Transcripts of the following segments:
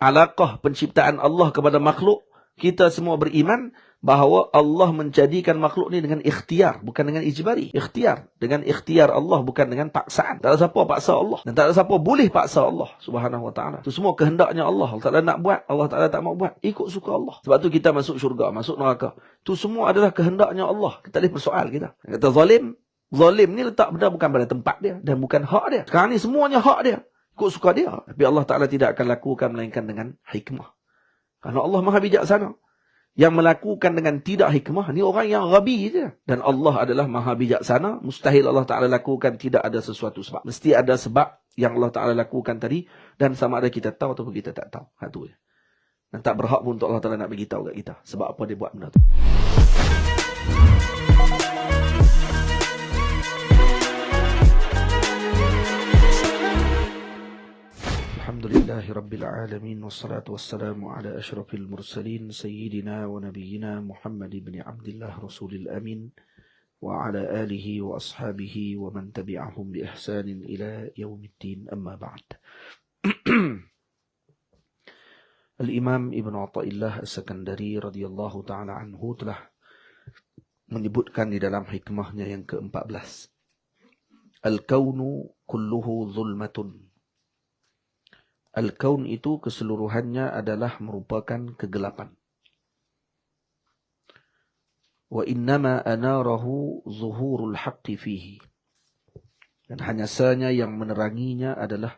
alaqah penciptaan Allah kepada makhluk, kita semua beriman bahawa Allah menjadikan makhluk ni dengan ikhtiar, bukan dengan ijbari. Ikhtiar, dengan ikhtiar Allah, bukan dengan paksaan. Tak ada siapa paksa Allah, dan tak ada siapa boleh paksa Allah Subhanahu Wa Taala. Itu semua kehendaknya Allah. Allah Taala nak buat, Allah Taala tak mau buat, ikut suka Allah. Sebab tu kita masuk syurga, masuk neraka. Itu semua adalah kehendaknya Allah. Kita boleh persoal kita. Kata zalim, zalim ni letak benda bukan pada tempat dia dan bukan hak dia. Sekarang ni semuanya hak dia, ikut suka dia. Tapi Allah Taala tidak akan lakukan melainkan dengan hikmah. Karena Allah Maha bijaksana. Yang melakukan dengan tidak hikmah ni orang yang rabi je. Dan Allah adalah Maha bijaksana. Mustahil Allah Ta'ala lakukan tidak ada sesuatu sebab. Mesti ada sebab yang Allah Ta'ala lakukan tadi. Dan sama ada kita tahu ataupun kita tak tahu. Itu je. Dan tak berhak pun untuk Allah Ta'ala nak beritahu kat kita. Sebab apa dia buat benda tu. Alhamdulillahi Rabbil Alamin. Wassalatu wassalamu ala ashrafil mursalin. Sayyidina wa nabiyina Muhammad ibn Abdullah Rasulil Amin. Wa ala alihi wa ashabihi wa man tabi'ahum bi ihsanin ila yaumiddin. Amma ba'd. Al-Imam Ibn Athaillah As-Sakandari radhiyallahu ta'ala anhu telah menyebutkan di dalam hikmahnya yang ke-14. Al-kaunu kulluhu zulmatun. Al-kaun itu keseluruhannya adalah merupakan kegelapan. Wa innama anarahu zuhurul haqqi fihi. Dan hanya sahaja yang meneranginya adalah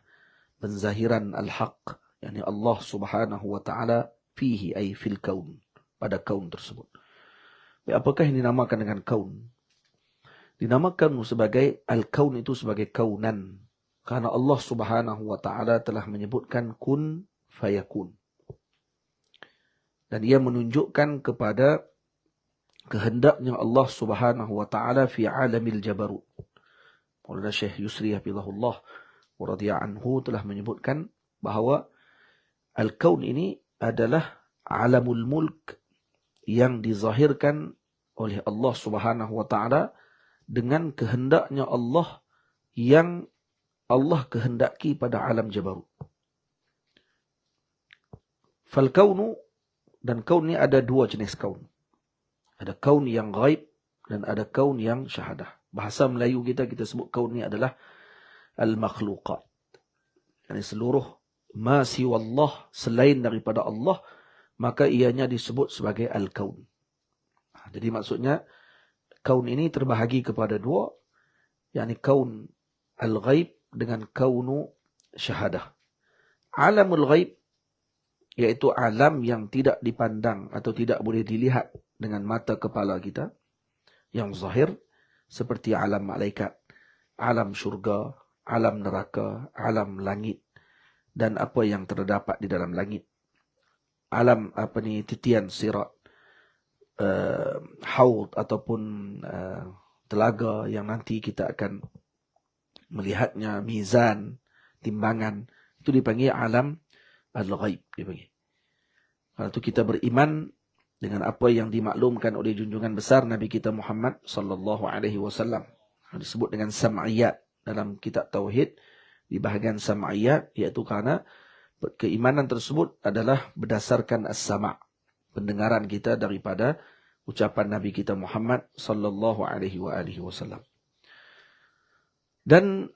penzahiran al-haq, yakni Allah Subhanahu wa taala fihi ay fil kaun, pada kaun tersebut. Apakah yang dinamakan dengan kaun? Dinamakan sebagai al-kaun itu sebagai kaunan. Karena Allah Subhanahu wa taala telah menyebutkan kun fayakun. Dan ia menunjukkan kepada kehendaknya Allah Subhanahu wa taala fi alamil jabarut. Maulana Syekh Yusri hafizahullah wa radhiya anhu telah menyebutkan bahawa al-kaun ini adalah alamul mulk yang dizahirkan oleh Allah Subhanahu wa taala dengan kehendaknya Allah yang Allah kehendaki pada alam jabarut. Fal kaunu, dan kaun ni ada dua jenis kaun. Ada kaun yang ghaib dan ada kaun yang syahadah. Bahasa Melayu kita sebut kaun ni adalah al-makhluqat. Yani seluruh ma siwallah, selain daripada Allah, maka ianya disebut sebagai al-kaun. Jadi maksudnya kaun ini terbahagi kepada dua, yakni kaun al-ghaib dengan kaunu syahadah. Alamul ghaib, iaitu alam yang tidak dipandang atau tidak boleh dilihat dengan mata kepala kita, yang zahir, seperti alam malaikat, alam syurga, alam neraka, alam langit, dan apa yang terdapat di dalam langit. Alam titian sirat, haud ataupun telaga yang nanti kita akan melihatnya, mizan, timbangan, itu dipanggil alam al-ghaib. Kalau itu kita beriman dengan apa yang dimaklumkan oleh junjungan besar Nabi kita Muhammad sallallahu alaihi wasallam. Disebut dengan sam'iyat dalam kitab tauhid, di bahagian sam'iyat, iaitu karena keimanan tersebut adalah berdasarkan as-sama', pendengaran kita daripada ucapan Nabi kita Muhammad sallallahu alaihi wasallam. Dan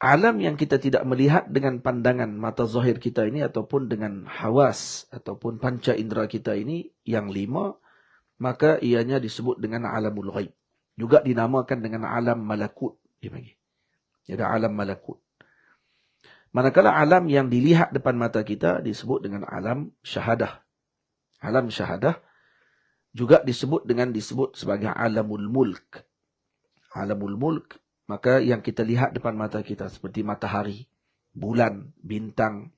alam yang kita tidak melihat dengan pandangan mata zahir kita ini, ataupun dengan hawas ataupun panca indera kita ini yang 5, maka ianya disebut dengan alamul ghaib. Juga dinamakan dengan alam malakut. Ada alam malakut. Manakala alam yang dilihat depan mata kita disebut dengan alam syahadah. Alam syahadah juga disebut sebagai alamul mulk. Alamul mulk, maka yang kita lihat depan mata kita seperti matahari, bulan, bintang,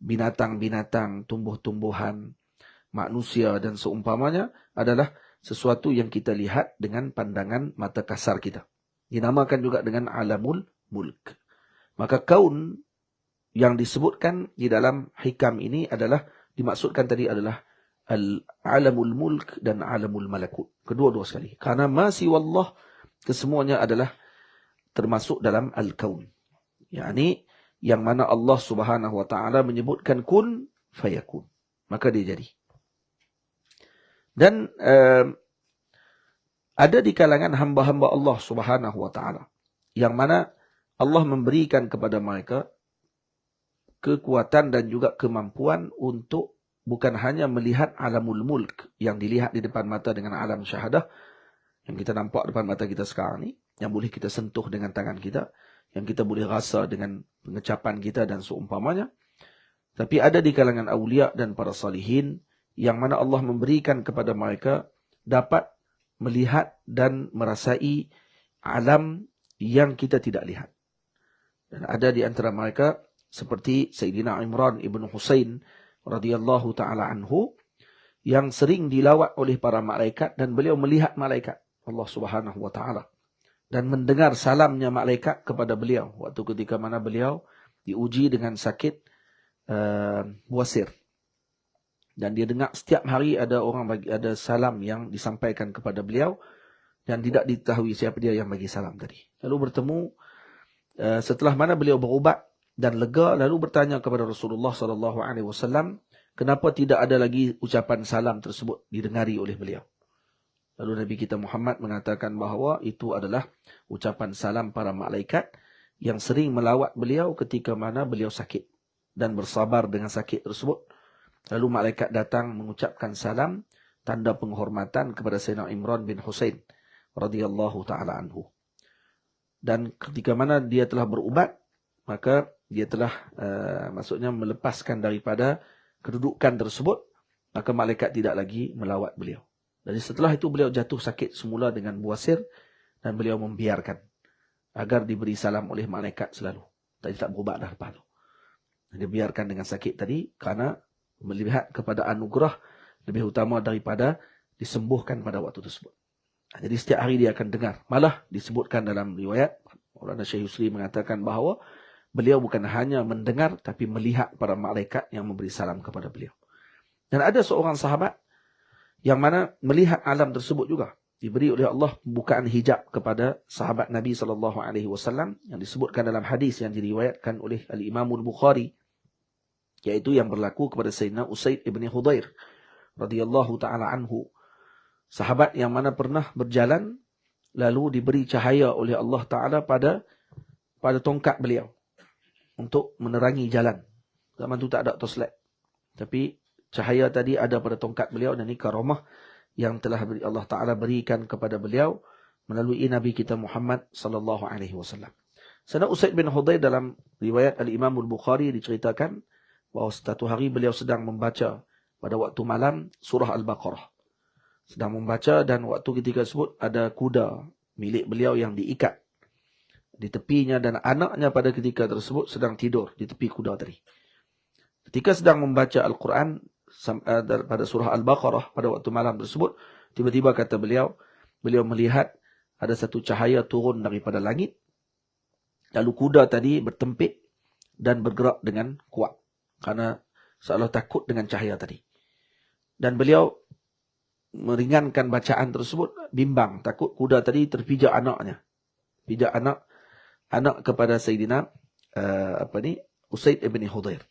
binatang-binatang, tumbuh-tumbuhan, manusia dan seumpamanya adalah sesuatu yang kita lihat dengan pandangan mata kasar kita. Dinamakan juga dengan alamul mulk. Maka kaun yang disebutkan di dalam hikam ini adalah, dimaksudkan tadi adalah alamul mulk dan alamul malakut. Kedua-dua sekali. Karena masih wallah, kesemuanya adalah termasuk dalam al-kaun. Yakni yang mana Allah Subhanahu wa taala menyebutkan kun fayakun, maka dia jadi. Dan ada di kalangan hamba-hamba Allah Subhanahu wa taala yang mana Allah memberikan kepada mereka kekuatan dan juga kemampuan untuk bukan hanya melihat alamul mulk yang dilihat di depan mata dengan alam syahadah yang kita nampak depan mata kita sekarang ni, yang boleh kita sentuh dengan tangan kita, yang kita boleh rasa dengan pengecapan kita dan seumpamanya. Tapi ada di kalangan awliya dan para salihin yang mana Allah memberikan kepada mereka dapat melihat dan merasai alam yang kita tidak lihat. Dan ada di antara mereka seperti Sayyidina Imran ibn Husain radhiyallahu ta'ala anhu yang sering dilawat oleh para malaikat dan beliau melihat malaikat Allah Subhanahu wa ta'ala dan mendengar salamnya malaikat kepada beliau waktu ketika mana beliau diuji dengan sakit buasir. Dan dia dengar setiap hari ada ada salam yang disampaikan kepada beliau dan tidak diketahui siapa dia yang bagi salam tadi. Lalu bertemu setelah mana beliau berubat dan lega, lalu bertanya kepada Rasulullah sallallahu alaihi wasallam, kenapa tidak ada lagi ucapan salam tersebut didengari oleh beliau? Lalu Nabi kita Muhammad mengatakan bahawa itu adalah ucapan salam para malaikat yang sering melawat beliau ketika mana beliau sakit dan bersabar dengan sakit tersebut. Lalu malaikat datang mengucapkan salam tanda penghormatan kepada Sayyidina Imran bin Husain radhiyallahu taala anhu. Dan ketika mana dia telah berubat, maka dia telah maksudnya melepaskan daripada kedudukan tersebut, maka malaikat tidak lagi melawat beliau. Jadi setelah itu beliau jatuh sakit semula dengan buasir dan beliau membiarkan agar diberi salam oleh malaikat selalu. Tadi tak berubat dah lepas tu. Dia biarkan dengan sakit tadi kerana melihat kepada anugerah lebih utama daripada disembuhkan pada waktu tersebut. Jadi setiap hari dia akan dengar. Malah disebutkan dalam riwayat, Maulana Syekh Yusri mengatakan bahawa beliau bukan hanya mendengar tapi melihat para malaikat yang memberi salam kepada beliau. Dan ada seorang sahabat yang mana melihat alam tersebut juga. Diberi oleh Allah pembukaan hijab kepada sahabat Nabi SAW yang disebutkan dalam hadis yang diriwayatkan oleh Al-Imam Al-Bukhari, yaitu yang berlaku kepada Sayyidina Usaid ibn Hudayr radhiyallahu ta'ala anhu. Sahabat yang mana pernah berjalan lalu diberi cahaya oleh Allah Ta'ala pada tongkat beliau untuk menerangi jalan. Zaman itu tak ada toslet, tapi cahaya tadi ada pada tongkat beliau, dan ini karamah yang telah Allah Ta'ala berikan kepada beliau melalui Nabi kita Muhammad sallallahu alaihi wasallam. Sayyidina Usaid bin Hudayr dalam riwayat Al-Imam Al-Bukhari diceritakan bahawa satu hari beliau sedang membaca pada waktu malam surah Al-Baqarah. Sedang membaca dan waktu ketika tersebut ada kuda milik beliau yang diikat di tepinya dan anaknya pada ketika tersebut sedang tidur di tepi kuda tadi. Ketika sedang membaca Al-Quran pada surah Al-Baqarah pada waktu malam tersebut, tiba-tiba kata beliau melihat ada satu cahaya turun daripada langit. Lalu kuda tadi bertempik dan bergerak dengan kuat kerana seolah takut dengan cahaya tadi. Dan beliau meringankan bacaan tersebut, bimbang, takut kuda tadi terpijak anaknya. Pijak anak kepada Sayyidina Usaid ibn Hudayr.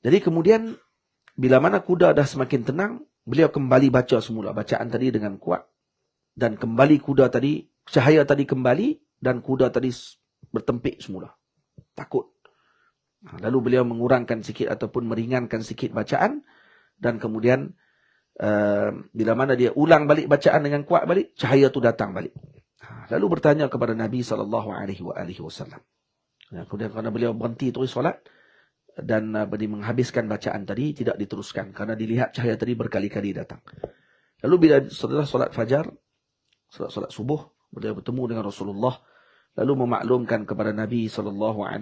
Jadi kemudian bila mana kuda dah semakin tenang, beliau kembali baca semula bacaan tadi dengan kuat, dan kembali kuda tadi, cahaya tadi kembali dan kuda tadi bertempik semula. Takut. Lalu beliau mengurangkan sikit ataupun meringankan sikit bacaan, dan kemudian bila mana dia ulang balik bacaan dengan kuat balik, cahaya tu datang balik. Lalu bertanya kepada Nabi SAW. Kemudian kerana beliau berhenti terus solat dan menghabiskan bacaan tadi, tidak diteruskan kerana dilihat cahaya tadi berkali-kali datang. Lalu bila setelah solat fajar, solat subuh, beliau bertemu dengan Rasulullah, lalu memaklumkan kepada Nabi SAW.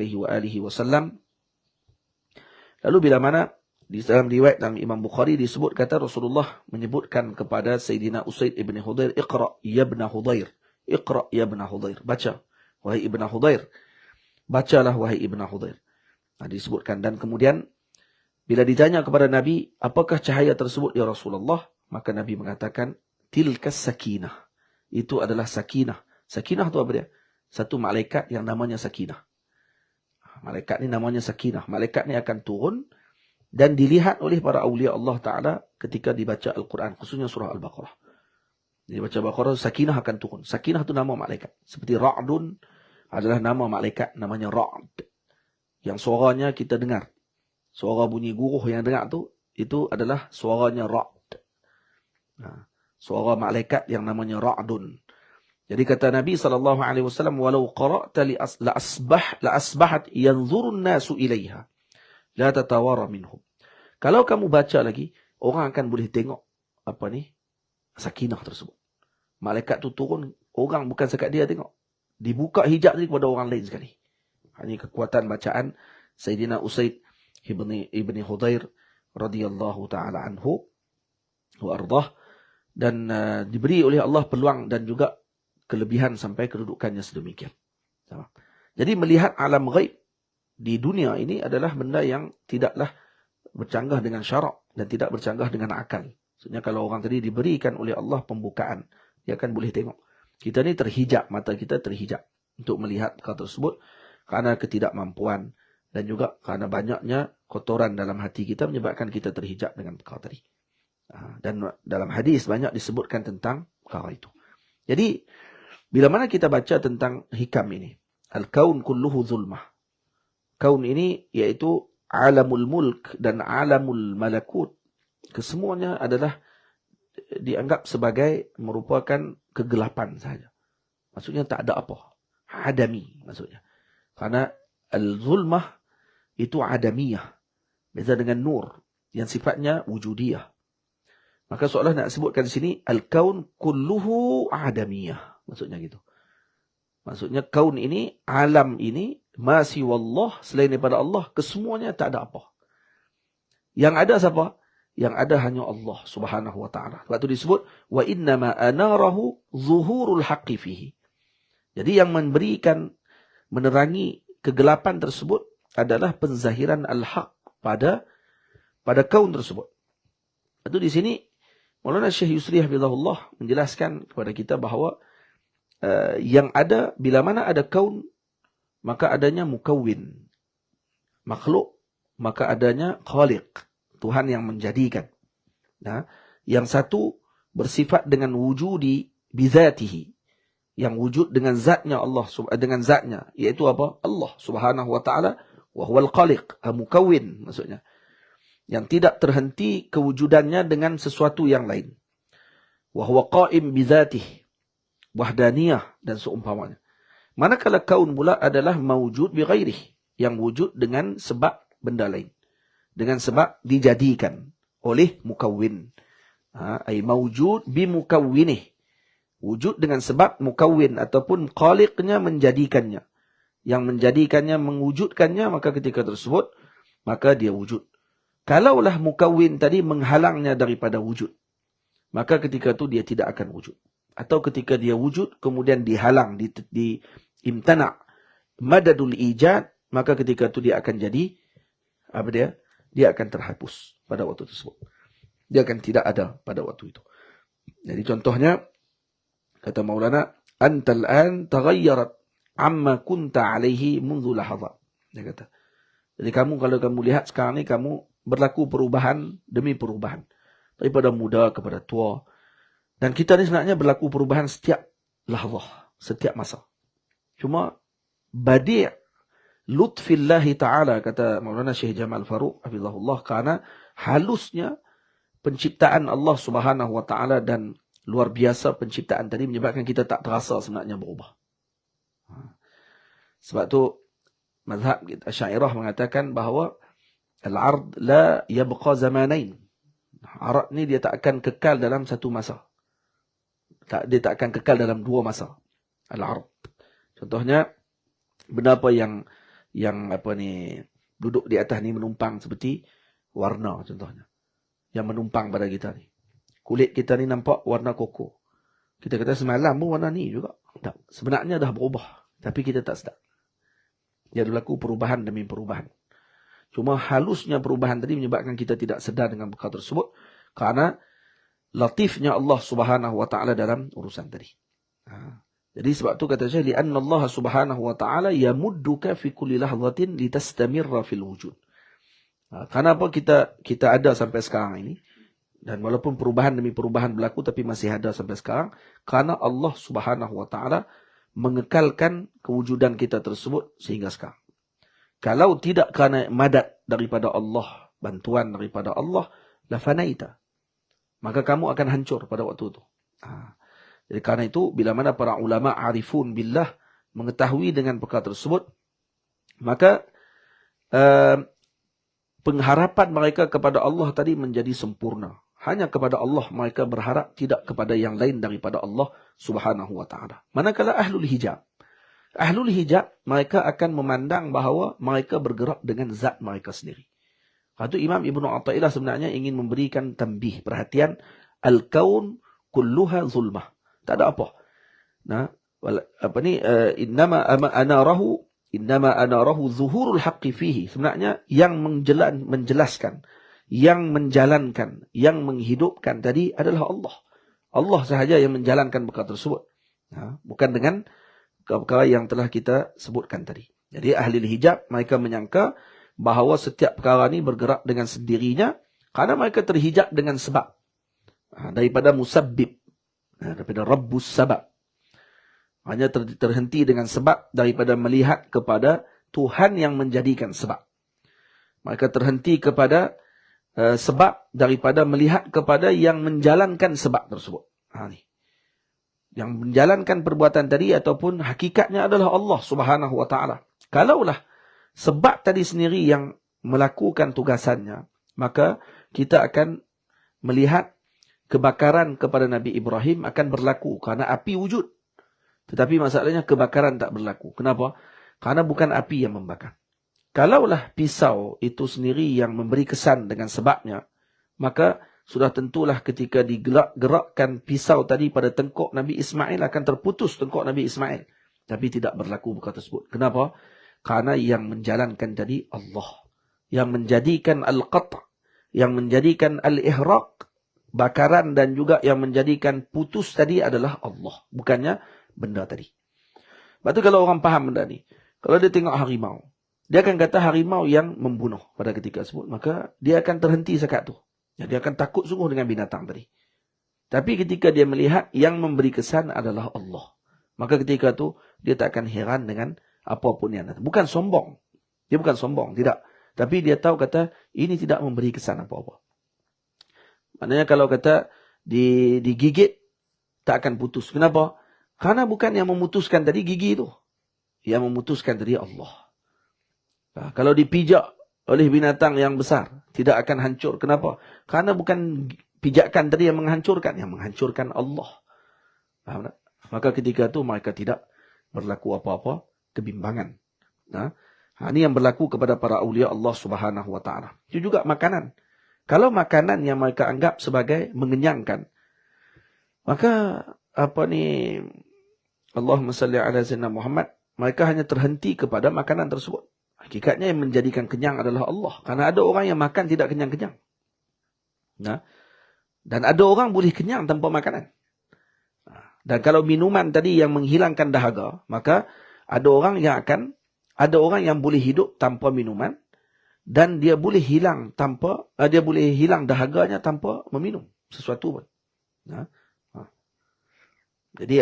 Lalu bila mana di dalam riwayat dalam Imam Bukhari disebut, kata Rasulullah menyebutkan kepada Sayyidina Usaid ibn Hudayr, Iqra ya ibn Hudayr, Iqra ya ibn Hudayr, baca wahai ibn Hudayr, bacalah wahai ibn Hudayr. Disebutkan. Dan kemudian bila ditanya kepada Nabi, apakah cahaya tersebut ya Rasulullah, maka Nabi mengatakan, tilkas sakinah, itu adalah sakinah. Sakinah itu apa dia? Satu malaikat yang namanya Sakinah. Malaikat ni namanya sakinah. Malaikat ni akan turun dan dilihat oleh para awliya Allah Ta'ala ketika dibaca Al-Quran, khususnya surah Al-Baqarah. Dibaca Al-Baqarah, sakinah akan turun. Sakinah itu nama malaikat. Seperti Ra'dun adalah nama malaikat, namanya Ra'd. Yang suaranya kita dengar. Suara bunyi guruh yang dengar tu, itu adalah suaranya Ra'd. Suara malaikat yang namanya Ra'dun. Jadi kata Nabi SAW, walau qara'ta la asbahat yanzurun nasu ilaiha. La tatawara minhum. Kalau kamu baca lagi, orang akan boleh tengok sakinah tersebut. Malaikat tu turun, orang bukan sekat dia tengok. Dibuka hijab ni kepada orang lain sekali. Ini kekuatan bacaan Sayyidina Usaid ibni Hudayr radhiyallahu ta'ala anhu wa ardah. Dan diberi oleh Allah peluang dan juga kelebihan sampai kedudukannya sedemikian. Jadi melihat alam ghaib di dunia ini adalah benda yang tidaklah bercanggah dengan syarak dan tidak bercanggah dengan akal. Maksudnya kalau orang tadi diberikan oleh Allah pembukaan, dia akan boleh tengok. Kita ni terhijab, mata kita terhijab untuk melihat perkara tersebut kerana ketidakmampuan dan juga kerana banyaknya kotoran dalam hati kita menyebabkan kita terhijab dengan perkara tadi. Dan dalam hadis banyak disebutkan tentang perkara itu. Jadi bila mana kita baca tentang hikam ini, al-kaun kulluhu zulmah. Kaun ini iaitu alamul mulk dan alamul malakut. Kesemuanya adalah dianggap sebagai merupakan kegelapan saja. Maksudnya tak ada apa. Adami maksudnya. Karena al-zulmah itu adamiyah. Beza dengan nur yang sifatnya wujudiyah. Maka seolah nak sebutkan di sini al-kaun kulluhu adamiyah. Maksudnya gitu. Maksudnya kaun ini, alam ini, masih wallah, selain daripada Allah, kesemuanya tak ada apa. Yang ada siapa? Yang ada hanya Allah subhanahu wa ta'ala. Sebab itu disebut, wa innama anarahu zuhurul haqqi fihi. Jadi yang memberikan, menerangi kegelapan tersebut adalah penzahiran al-haq pada kaun tersebut. Itu di sini, Maulana Syekh Yusri Hafizahullah menjelaskan kepada kita bahawa yang ada, bila mana ada kaun, maka adanya mukawwin, makhluk, maka adanya khaliq, Tuhan yang menjadikan. Nah, yang satu bersifat dengan wujudi bizatihi, yang wujud dengan zatnya Allah, dengan zatnya, iaitu apa? Allah subhanahu wa ta'ala, wa huwal khaliq, mukawwin maksudnya. Yang tidak terhenti kewujudannya dengan sesuatu yang lain. Wa huwa qa'im bizatihi, wahdaniyah dan seumpamanya. Manakala kaun pula adalah mawujud bi ghairih, yang wujud dengan sebab benda lain. Dengan sebab dijadikan oleh mukawwin. Ay mawujud bi mukawwinih. Wujud dengan sebab mukawwin ataupun khaliqnya menjadikannya. Yang menjadikannya, mewujudkannya, maka ketika tersebut, maka dia wujud. Kalaulah mukawwin tadi menghalangnya daripada wujud, maka ketika itu dia tidak akan wujud. Atau ketika dia wujud, kemudian dihalang, imtana' madadul ijad, maka ketika itu dia akan jadi, apa dia? Dia akan terhapus pada waktu tersebut. Dia akan tidak ada pada waktu itu. Jadi contohnya, kata Maulana, antal an taghayyarat amma kunta alaihi mundu lahadha. Dia kata. Jadi kamu, kalau kamu lihat sekarang ni, kamu berlaku perubahan demi perubahan. Daripada muda kepada tua. Dan kita ni sebenarnya berlaku perubahan setiap lahzah, setiap masa. Cuma badi' lutfillahi ta'ala, kata Maulana Syekh Jamal Faruq hafizahullah, kerana halusnya penciptaan Allah subhanahu wa ta'ala dan luar biasa penciptaan tadi menyebabkan kita tak terasa sebenarnya berubah. Sebab tu mazhab Asy'ariyah mengatakan bahawa al-ard la yabqa zamanain. Arad ni dia tak akan kekal dalam satu masa. Dia tak akan kekal dalam dua masa. Al-ard. Contohnya, benda apa yang apa ni, duduk di atas ni menumpang seperti warna contohnya. Yang menumpang pada kita ni. Kulit kita ni nampak warna koko. Kita kata semalam pun warna ni juga. Tak. Sebenarnya dah berubah. Tapi kita tak sedar. Dia berlaku perubahan demi perubahan. Cuma halusnya perubahan tadi menyebabkan kita tidak sedar dengan perkara tersebut. Kerana latifnya Allah subhanahu wa ta'ala dalam urusan tadi. Jadi sebab tu kata Syekh, li'anna Allah Subhanahu wa taala yamudduka fi kulli lahzatin litastamirra fil wujud. Kenapa kita ada sampai sekarang ini? Dan walaupun perubahan demi perubahan berlaku tapi masih ada sampai sekarang, karena Allah Subhanahu wa taala mengekalkan kewujudan kita tersebut sehingga sekarang. Kalau tidak kerana madad daripada Allah, bantuan daripada Allah, la fanaita, maka kamu akan hancur pada waktu itu. Jadi kerana itu, bila mana para ulama arifun billah mengetahui dengan perkara tersebut, maka pengharapan mereka kepada Allah tadi menjadi sempurna. Hanya kepada Allah mereka berharap, tidak kepada yang lain daripada Allah Subhanahu wa taala. Manakala ahlul hijab, mereka akan memandang bahawa mereka bergerak dengan zat mereka sendiri. Itu Imam Ibn Athaillah sebenarnya ingin memberikan tambih, perhatian, al-kaun kulluha zulmah. Tak ada apa. Nah, innama anarahu zuhurul haqqi fihi. Sebenarnya yang menjelaskan, yang menjalankan, yang menghidupkan tadi adalah Allah. Allah sahaja yang menjalankan perkara tersebut. Bukan dengan perkara yang telah kita sebutkan tadi. Jadi ahli hijab mereka menyangka bahawa setiap perkara ini bergerak dengan sendirinya kerana mereka terhijab dengan sebab. Daripada musabbib, daripada rabbus sabab. Hanya terhenti dengan sebab daripada melihat kepada Tuhan yang menjadikan sebab. Mereka terhenti kepada sebab daripada melihat kepada yang menjalankan sebab tersebut. Yang menjalankan perbuatan tadi ataupun hakikatnya adalah Allah Subhanahu wa taala. Kalaulah sebab tadi sendiri yang melakukan tugasannya, maka kita akan melihat kebakaran kepada Nabi Ibrahim akan berlaku kerana api wujud. Tetapi masalahnya kebakaran tak berlaku. Kenapa? Kerana bukan api yang membakar. Kalaulah pisau itu sendiri yang memberi kesan dengan sebabnya, maka sudah tentulah ketika digerakkan pisau tadi pada tengkok Nabi Ismail akan terputus tengkok Nabi Ismail. Tapi tidak berlaku perkara tersebut. Kenapa? Karena yang menjalankan tadi Allah. Yang menjadikan al-qat', yang menjadikan al-ihraq, bakaran dan juga yang menjadikan putus tadi adalah Allah. Bukannya benda tadi. Sebab tu kalau orang faham benda ni, kalau dia tengok harimau, dia akan kata harimau yang membunuh pada ketika tersebut, maka dia akan terhenti sekat tu. Dia akan takut sungguh dengan binatang tadi. Tapi ketika dia melihat yang memberi kesan adalah Allah, maka ketika tu dia tak akan heran dengan apapun yang datang. Bukan sombong. Dia bukan sombong, tidak. Tapi dia tahu kata ini tidak memberi kesan apa-apa. Maknanya kalau kata digigit tak akan putus. Kenapa? Karena bukan yang memutuskan tadi gigi itu. Yang memutuskan tadi Allah. Kalau dipijak oleh binatang yang besar, tidak akan hancur. Kenapa? Karena bukan pijakan tadi yang menghancurkan. Yang menghancurkan Allah. Faham tak? Maka ketika itu mereka tidak berlaku apa-apa kebimbangan. Ini yang berlaku kepada para awliya Allah Subhanahu wa taala. Itu juga makanan. Kalau makanan yang mereka anggap sebagai mengenyangkan, maka Allahumma salli ala sayyidina Muhammad, mereka hanya terhenti kepada makanan tersebut. Hakikatnya yang menjadikan kenyang adalah Allah. Karena ada orang yang makan tidak kenyang-kenyang. Dan ada orang boleh kenyang tanpa makanan. Dan kalau minuman tadi yang menghilangkan dahaga, maka ada orang yang boleh hidup tanpa minuman dan dia boleh hilang dahaganya tanpa meminum sesuatu pun. Jadi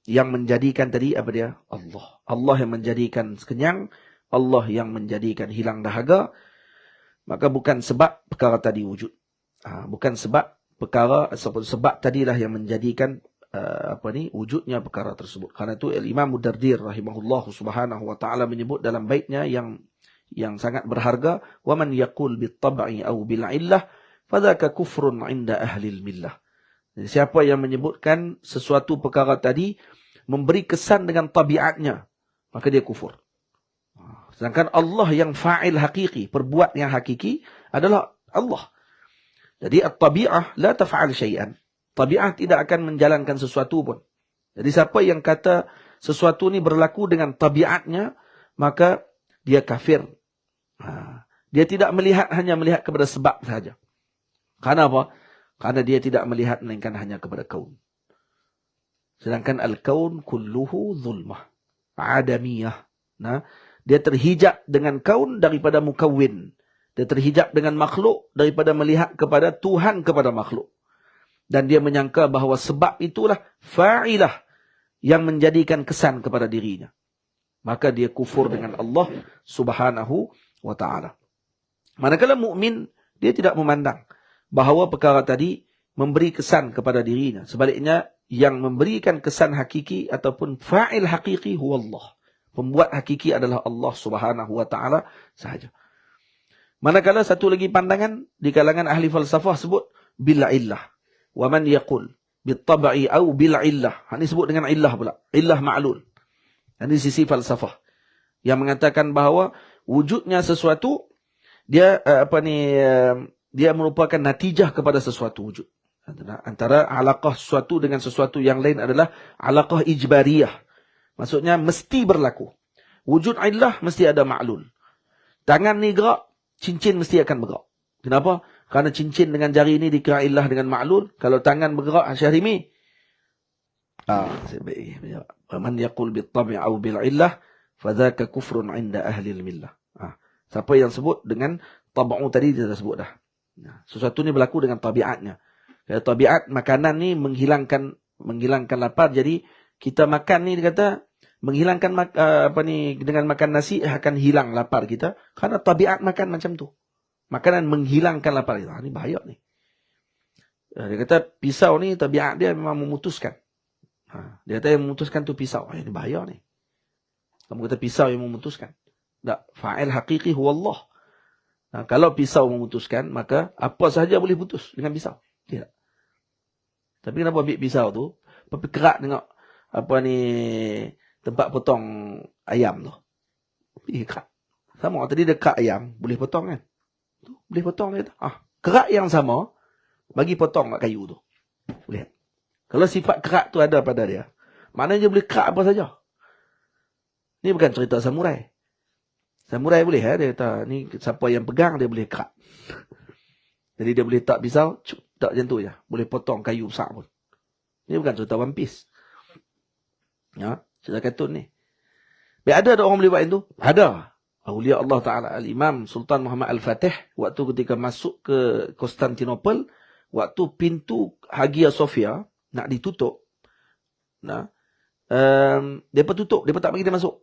yang menjadikan tadi Allah. Allah yang menjadikan kenyang, Allah yang menjadikan hilang dahaga. Maka bukan sebab perkara tadi wujud. Bukan sebab tadilah yang menjadikan wujudnya perkara tersebut. Karena itu Imam Dardir rahimahullah subhanahu wa ta'ala menyebut dalam baitnya yang sangat berharga, wa man yaqul bit tab'i aw bil illah fadzaka kufrun 'inda ahli al millah. Jadi siapa yang menyebutkan sesuatu perkara tadi memberi kesan dengan tabiatnya, maka dia kufur. Sedangkan Allah yang fa'il hakiki, perbuat yang hakiki adalah Allah. Jadi at-tabi'ah la taf'al syai'an. Tabiat tidak akan menjalankan sesuatu pun. Jadi siapa yang kata sesuatu ni berlaku dengan tabiatnya, maka dia kafir. Dia tidak hanya melihat kepada sebab sahaja. Karena apa? Karena dia tidak melihat melainkan hanya kepada kaun. Sedangkan al-kaun kulluhu zulmah. Adamiyah. Nah, dia terhijab dengan kaun daripada mukawwin. Dia terhijab dengan makhluk daripada melihat kepada Tuhan kepada makhluk. Dan dia menyangka bahawa sebab itulah fa'ilah yang menjadikan kesan kepada dirinya. Maka dia kufur dengan Allah subhanahu wa ta'ala. Manakala mukmin, dia tidak memandang bahawa perkara tadi memberi kesan kepada dirinya. Sebaliknya, yang memberikan kesan hakiki ataupun fa'il hakiki huwa Allah. Pembuat hakiki adalah Allah subhanahu wa ta'ala sahaja. Manakala satu lagi pandangan di kalangan ahli falsafah sebut bila illah. Wa man yaqul bittaba'i au bila illah. Ini sebut dengan illah pula. Illah ma'lul. Ini sisi falsafah. Yang mengatakan bahawa wujudnya sesuatu, dia dia merupakan natijah kepada sesuatu wujud. Antara alaqah sesuatu dengan sesuatu yang lain adalah alaqah ijbariyah. Maksudnya mesti berlaku. Wujud illah mesti ada ma'lul. Tangan ni gerak, cincin mesti akan bergerak. Kenapa? Kerana cincin dengan jari ini dikira illah dengan ma'lul. Kalau tangan bergerak, Syarimi. Man yaqul bit-tabi' au bil-illah fadzaka kufrun 'inda ahli al-millah. Siapa yang sebut dengan tab'u tadi dia dah sebut dah. Sesuatu ni berlaku dengan tabiatnya. Tabiat makanan ni menghilangkan lapar. Jadi kita makan ni dia kata menghilangkan dengan makan nasi akan hilang lapar kita. Karena tabiat makan macam tu. Makanan menghilangkan lapar kita. Ini bahaya ni. Dia kata pisau ni tabiat dia memang memutuskan. Dia kata yang memutuskan tu pisau. Ini bahaya ni. Kamu kata pisau yang memutuskan. Tak. Fa'il hakiki huwa Allah. Kalau pisau memutuskan, maka apa sahaja boleh putus dengan pisau. Tidak. Tapi kenapa ambil pisau tu? Pergi kerak tengok tempat potong ayam tu. Pergi kerak. Sama tadi dia kerak ayam, boleh potong kan? Tu, boleh potong dia tu. Kerak yang sama, bagi potong kat kayu tu. Boleh. Kalau sifat kerak tu ada pada dia, maknanya dia boleh kerak apa saja. Ni bukan cerita samurai. Samurai boleh dia kata, ni siapa yang pegang dia boleh kerak. Jadi dia boleh tak pisau, tak macam tu je. Boleh potong kayu besar pun. Ini bukan cerita One Piece. Cerita kartun ni. Ada orang boleh buat itu? Ada. Awliya Allah Ta'ala Al-Imam Sultan Muhammad Al-Fatih, waktu ketika masuk ke Konstantinopel, waktu pintu Hagia Sophia nak ditutup, mereka tutup, mereka tak bagi dia masuk.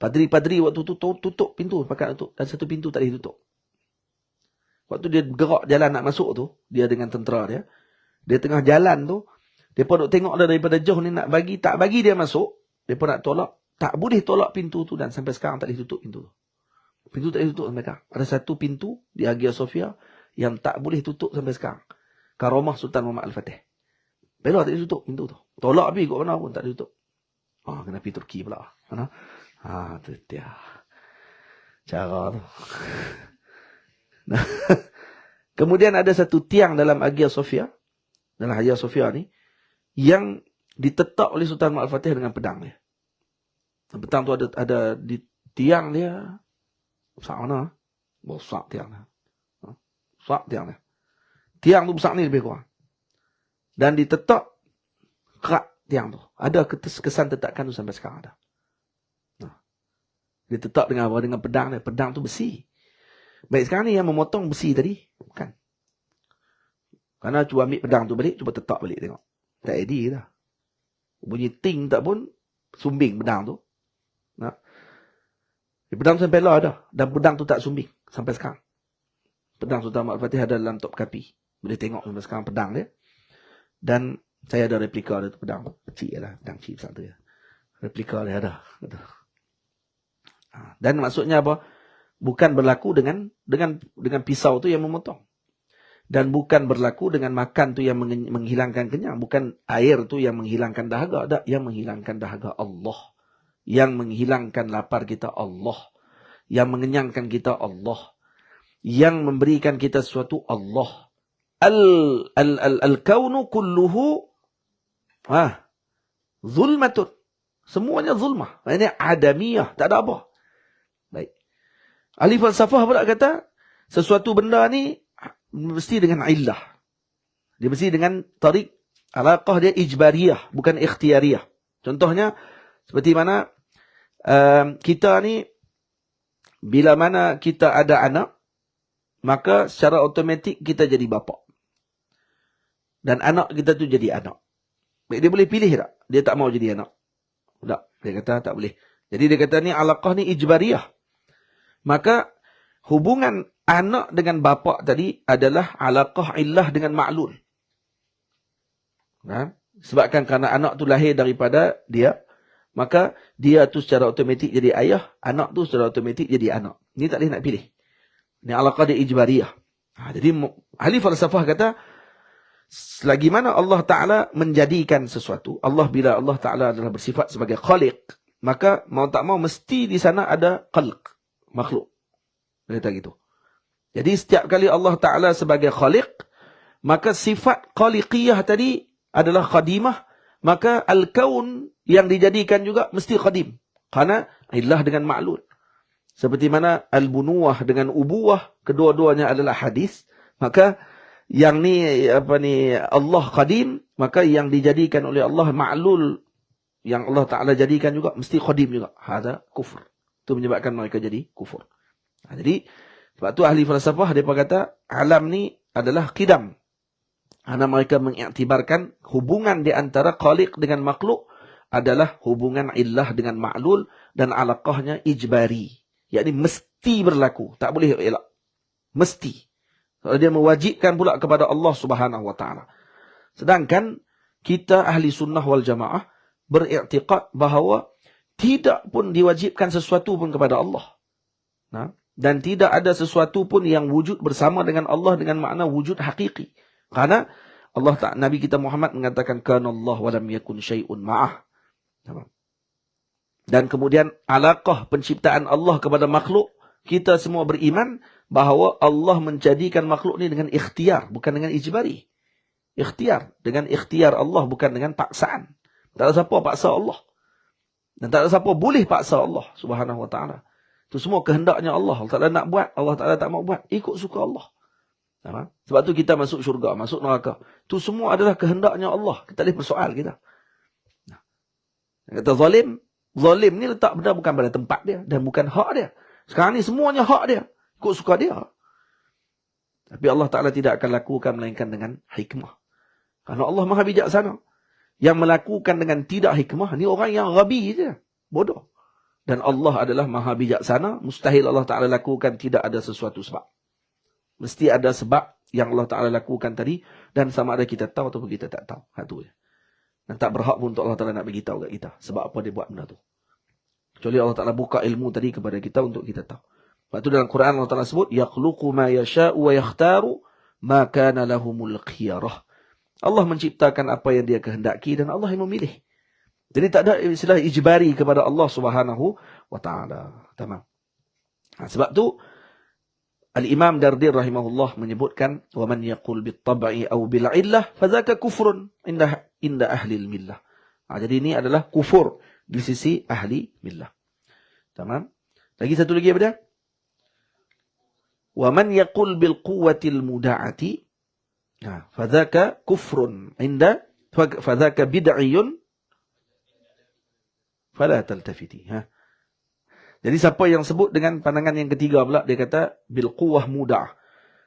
Padri-padri waktu tu tutup pintu, pakat tutup. Dan satu pintu tak ditutup. Waktu dia gerak jalan nak masuk tu, dia dengan tentera dia, dia tengah jalan tu, dia pun duk tengok dia daripada jauh ni nak bagi, tak bagi dia masuk, dia pun nak tolak, tak boleh tolak pintu tu dan sampai sekarang tak ditutup pintu tu. Pintu tak ditutup sampai sekarang. Ada satu pintu di Hagia Sophia yang tak boleh tutup sampai sekarang. Karamah Sultan Muhammad Al-Fatih. Bela tak ditutup pintu tu. Tolak habis kot mana pun tak ditutup. Kena pergi Turki pula. Mana? Tu dia. Cara tu. Kemudian ada satu tiang dalam Hagia Sophia. Dalam Hagia Sophia ni. Yang ditetak oleh Sultan Muhammad Al-Fatih dengan pedang dia. Pedang tu ada di tiang dia. Besar mana? Besar tiang dia. Besar tiang dia. Tiang tu besar ni lebih kurang. Dan ditetak kerak tiang tu. Ada kesan tetakan tu sampai sekarang ada. Dia tetap dengan apa? Dengan pedang dia. Pedang tu besi. Baik, sekarang ni yang memotong besi tadi. Bukan. Karena cuba ambil pedang tu balik, cuba tetap balik tengok. Tak edit dah. Bunyi ting tak pun, sumbing pedang tu. Pedang tu sampai lah dah. Dan pedang tu tak sumbing. Sampai sekarang. Pedang Sultan Muhammad Al-Fatih ada dalam top kapi. Boleh tengok sampai sekarang pedang dia. Dan saya ada replika dia tu pedang tu. Kecil lah. Pedang kecil besar tu ya. Replika dia ada. Dan maksudnya apa? Bukan berlaku dengan pisau tu yang memotong. Dan bukan berlaku dengan makan tu yang menghilangkan kenyang. Bukan air tu yang menghilangkan dahaga. Tak, yang menghilangkan dahaga Allah. Yang menghilangkan lapar kita Allah. Yang mengenyangkan kita Allah. Yang memberikan kita sesuatu Allah. Al-kaunu kulluhu zulmatun. Semuanya zulmah. Ini adamiyah. Tak ada apa. Baik. Ahli falsafah pula kata, sesuatu benda ni mesti dengan illah. Dia mesti dengan tarik Alaqah dia ijbariyah, bukan ikhtiariyah. Contohnya, seperti mana kita ni, bila mana kita ada anak, maka secara automatik kita jadi bapa. Dan anak kita tu jadi anak. Baik, dia boleh pilih tak? Dia tak mau jadi anak. Tak, dia kata tak boleh. Jadi dia kata ni alaqah ni ijbariyah. Maka hubungan anak dengan bapa tadi adalah alaqah illah dengan ma'lul. Kan? Sebabkan kerana anak tu lahir daripada dia, maka dia tu secara automatik jadi ayah, anak tu secara automatik jadi anak. Ni tak boleh nak pilih. Ni alaqah dia ijbariyah. Jadi ahli falsafah kata, selagi mana Allah Ta'ala menjadikan sesuatu, bila Allah Ta'ala adalah bersifat sebagai khaliq, maka mau tak mau mesti di sana ada khalq, makhluk. Dia kata gitu. Jadi setiap kali Allah Ta'ala sebagai khaliq, maka sifat khaliqiyah tadi adalah khadimah, maka al-kaun yang dijadikan juga mesti khadim. Karena illah dengan ma'lul. Seperti mana al-bunuwah dengan ubuwah, kedua-duanya adalah hadis, maka yang ni Allah qadim, maka yang dijadikan oleh Allah ma'lul, yang Allah Ta'ala jadikan juga mesti qadim juga. Hada kufur. Itu menyebabkan mereka jadi kufur. Jadi sebab tu ahli falsafah dia kata alam ni adalah qidam. Karena mereka mengiktibarkan hubungan di antara khaliq dengan makhluk adalah hubungan illah dengan ma'lul, dan alaqahnya ijbari. Yakni mesti berlaku, tak boleh elak. Mesti. Kalau dia mewajibkan pula kepada Allah Subhanahu wa taala. Sedangkan kita ahli sunnah wal jamaah beriktikad bahawa tidak pun diwajibkan sesuatu pun kepada Allah. Nah, dan tidak ada sesuatu pun yang wujud bersama dengan Allah dengan makna wujud hakiki. Karena Nabi kita Muhammad mengatakan kana Allah wa lam yakun syai'un ma'ah. Dan kemudian alaqah penciptaan Allah kepada makhluk, kita semua beriman bahawa Allah menjadikan makhluk ni dengan ikhtiar, bukan dengan ijbari. Ikhtiar, dengan ikhtiar Allah, bukan dengan paksaan. Tak ada siapa paksa Allah. Dan tak ada siapa boleh paksa Allah Subhanahu wa taala. Itu semua kehendaknya Allah. Allah Ta'ala nak buat, Allah Ta'ala tak mau buat, ikut suka Allah. Sebab tu kita masuk syurga, masuk neraka. Itu semua adalah kehendaknya Allah. Kita boleh persoal kita. Kata zalim ni letak benda bukan pada tempat dia dan bukan hak dia. Sekarang ni semuanya hak dia, ikut suka dia. Tapi Allah Ta'ala tidak akan lakukan melainkan dengan hikmah. Karena Allah Maha bijaksana. Yang melakukan dengan tidak hikmah ni orang yang ghabi je, bodoh. Dan Allah adalah Maha bijaksana, mustahil Allah Ta'ala lakukan tidak ada sesuatu sebab. Mesti ada sebab yang Allah Ta'ala lakukan tadi, dan sama ada kita tahu ataupun kita tak tahu. Itu je. Dan tak berhak pun untuk Allah Ta'ala nak beritahu kat kita sebab apa dia buat benda tu. Kecuali Allah Ta'ala buka ilmu tadi kepada kita untuk kita tahu. Sebab tu dalam Quran Allah Ta'ala sebut, yakhluqu ma yasha'u wa yakhtaru ma kana lahumul khiyarah. Allah menciptakan apa yang dia kehendaki dan Allah yang memilih. Jadi tak ada istilah ijbari kepada Allah Subhanahu wa Ta'ala. Tamam. Sebab tu Al-Imam Dardir rahimahullah menyebutkan, wa man yaqul bit-tab'i aw bil-'illah fadzaka kufrun inda ahli al-millah. Jadi ini adalah kufur di sisi ahli millah. Tamam? Lagi satu lagi apa dia? Wa man yaqul bil quwwatil muda'ati fadzaka kufrun fadzaka bid'iyun fala taltafiti. Jadi siapa yang sebut dengan pandangan yang ketiga pula, dia kata bil quwwah mudah.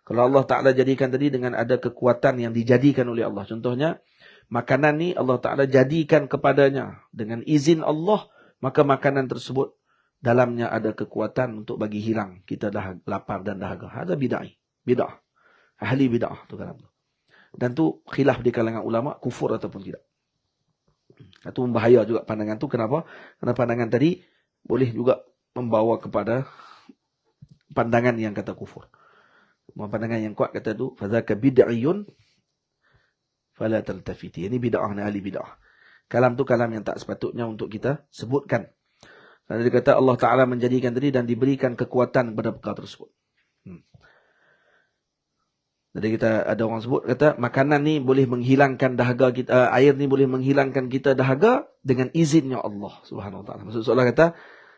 Kalau Allah Ta'ala jadikan tadi dengan ada kekuatan yang dijadikan oleh Allah. Contohnya, makanan ni Allah Ta'ala jadikan kepadanya dengan izin Allah, maka makanan tersebut dalamnya ada kekuatan untuk bagi hilang kita dah lapar dan dahaga. Ada bid'ah. Ahli bid'ah tu kalam tu. Dan tu khilaf di kalangan ulama, kufur ataupun tidak. Itu membahaya juga pandangan tu. Kenapa? Kerana pandangan tadi boleh juga membawa kepada pandangan yang kata kufur. Pandangan yang kuat kata tu, fadzaka bid'iyun fala taltafiti. Ini bid'ah, ahli bid'ah. Kalam tu kalam yang tak sepatutnya untuk kita sebutkan. Kerana dia kata Allah Ta'ala menjadikan tadi dan diberikan kekuatan kepada perkara tersebut. Jadi kita ada orang sebut, kata makanan ni boleh menghilangkan dahaga kita, air ni boleh menghilangkan kita dahaga dengan izinnya Allah Subhanahu Wa Ta'ala. Maksud seolah kata,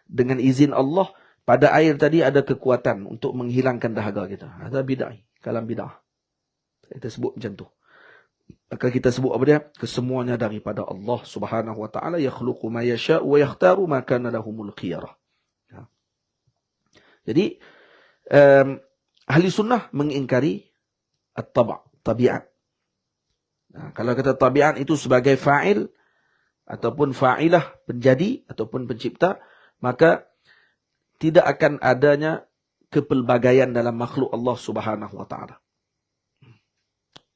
dengan izin Allah, pada air tadi ada kekuatan untuk menghilangkan dahaga kita. Ada bid'ah, kalam bid'ah. Kita sebut macam tu. Maka kita sebut apa dia? Kesemuanya daripada Allah Subhanahu wa taala, yakhluqu ma yasha'u wa yakhtaru ma kana lahumul khiyarah. Ya. Jadi ahli sunnah mengingkari at-tab', tabiat. Nah, kalau kata tabiat itu sebagai fa'il ataupun fa'ilah, penjadi ataupun pencipta, maka tidak akan adanya kepelbagaian dalam makhluk Allah Subhanahu wa taala.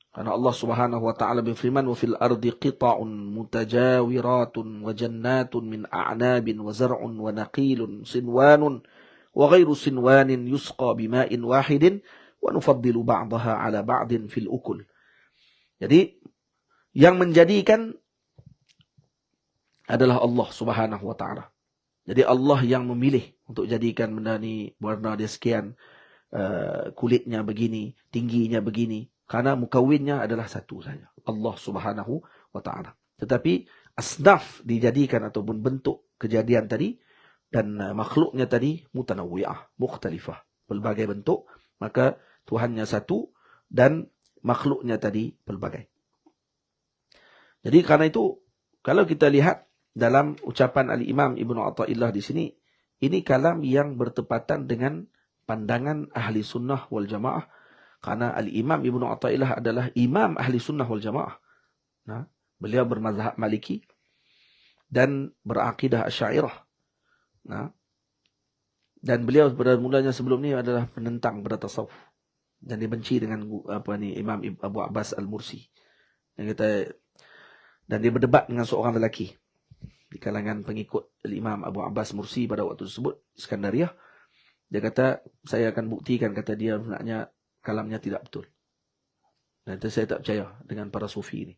Karena Allah Subhanahu wa taala berfirman, "Wa fil ardi qita'un mutajawiratun wa jannatun min a'nabin wa zar'un wa naqilun sinwanun wa ghairu sinwanin yusqa bima'in wahidin wa nufaddilu ba'daha 'ala ba'din fil ukul." Jadi yang menjadikan adalah Allah Subhanahu wa taala. Jadi Allah yang memilih untuk jadikan benda ni warna dia sekian, kulitnya begini, tingginya begini. Karena mukawinnya adalah satu saja, Allah Subhanahu wa taala. Tetapi asnaf dijadikan ataupun bentuk kejadian tadi dan makhluknya tadi mutanawwi'ah, mukhtalifah, pelbagai bentuk, maka Tuhannya satu dan makhluknya tadi pelbagai. Jadi karena itu kalau kita lihat dalam ucapan Al-Imam Ibnu Athaillah di sini, ini kalam yang bertepatan dengan pandangan ahli sunnah wal jamaah. Karena Al-Imam Ibnu Athaillah adalah imam ahli sunnah wal jamaah. Nah, beliau bermazhab Maliki dan berakidah Asy'ariyah. Nah, dan beliau pada mulanya sebelum ni adalah penentang pada tasawuf dan dibenci dengan Imam Abu Abbas Al-Mursi. Yang kita, dan dia berdebat dengan seorang lelaki di kalangan pengikut Imam Abu Abbas Mursi pada waktu tersebut, Iskandariah. Dia kata, saya akan buktikan, kata dia, sebenarnya kalamnya tidak betul. Dan itu saya tak percaya dengan para sufi ini.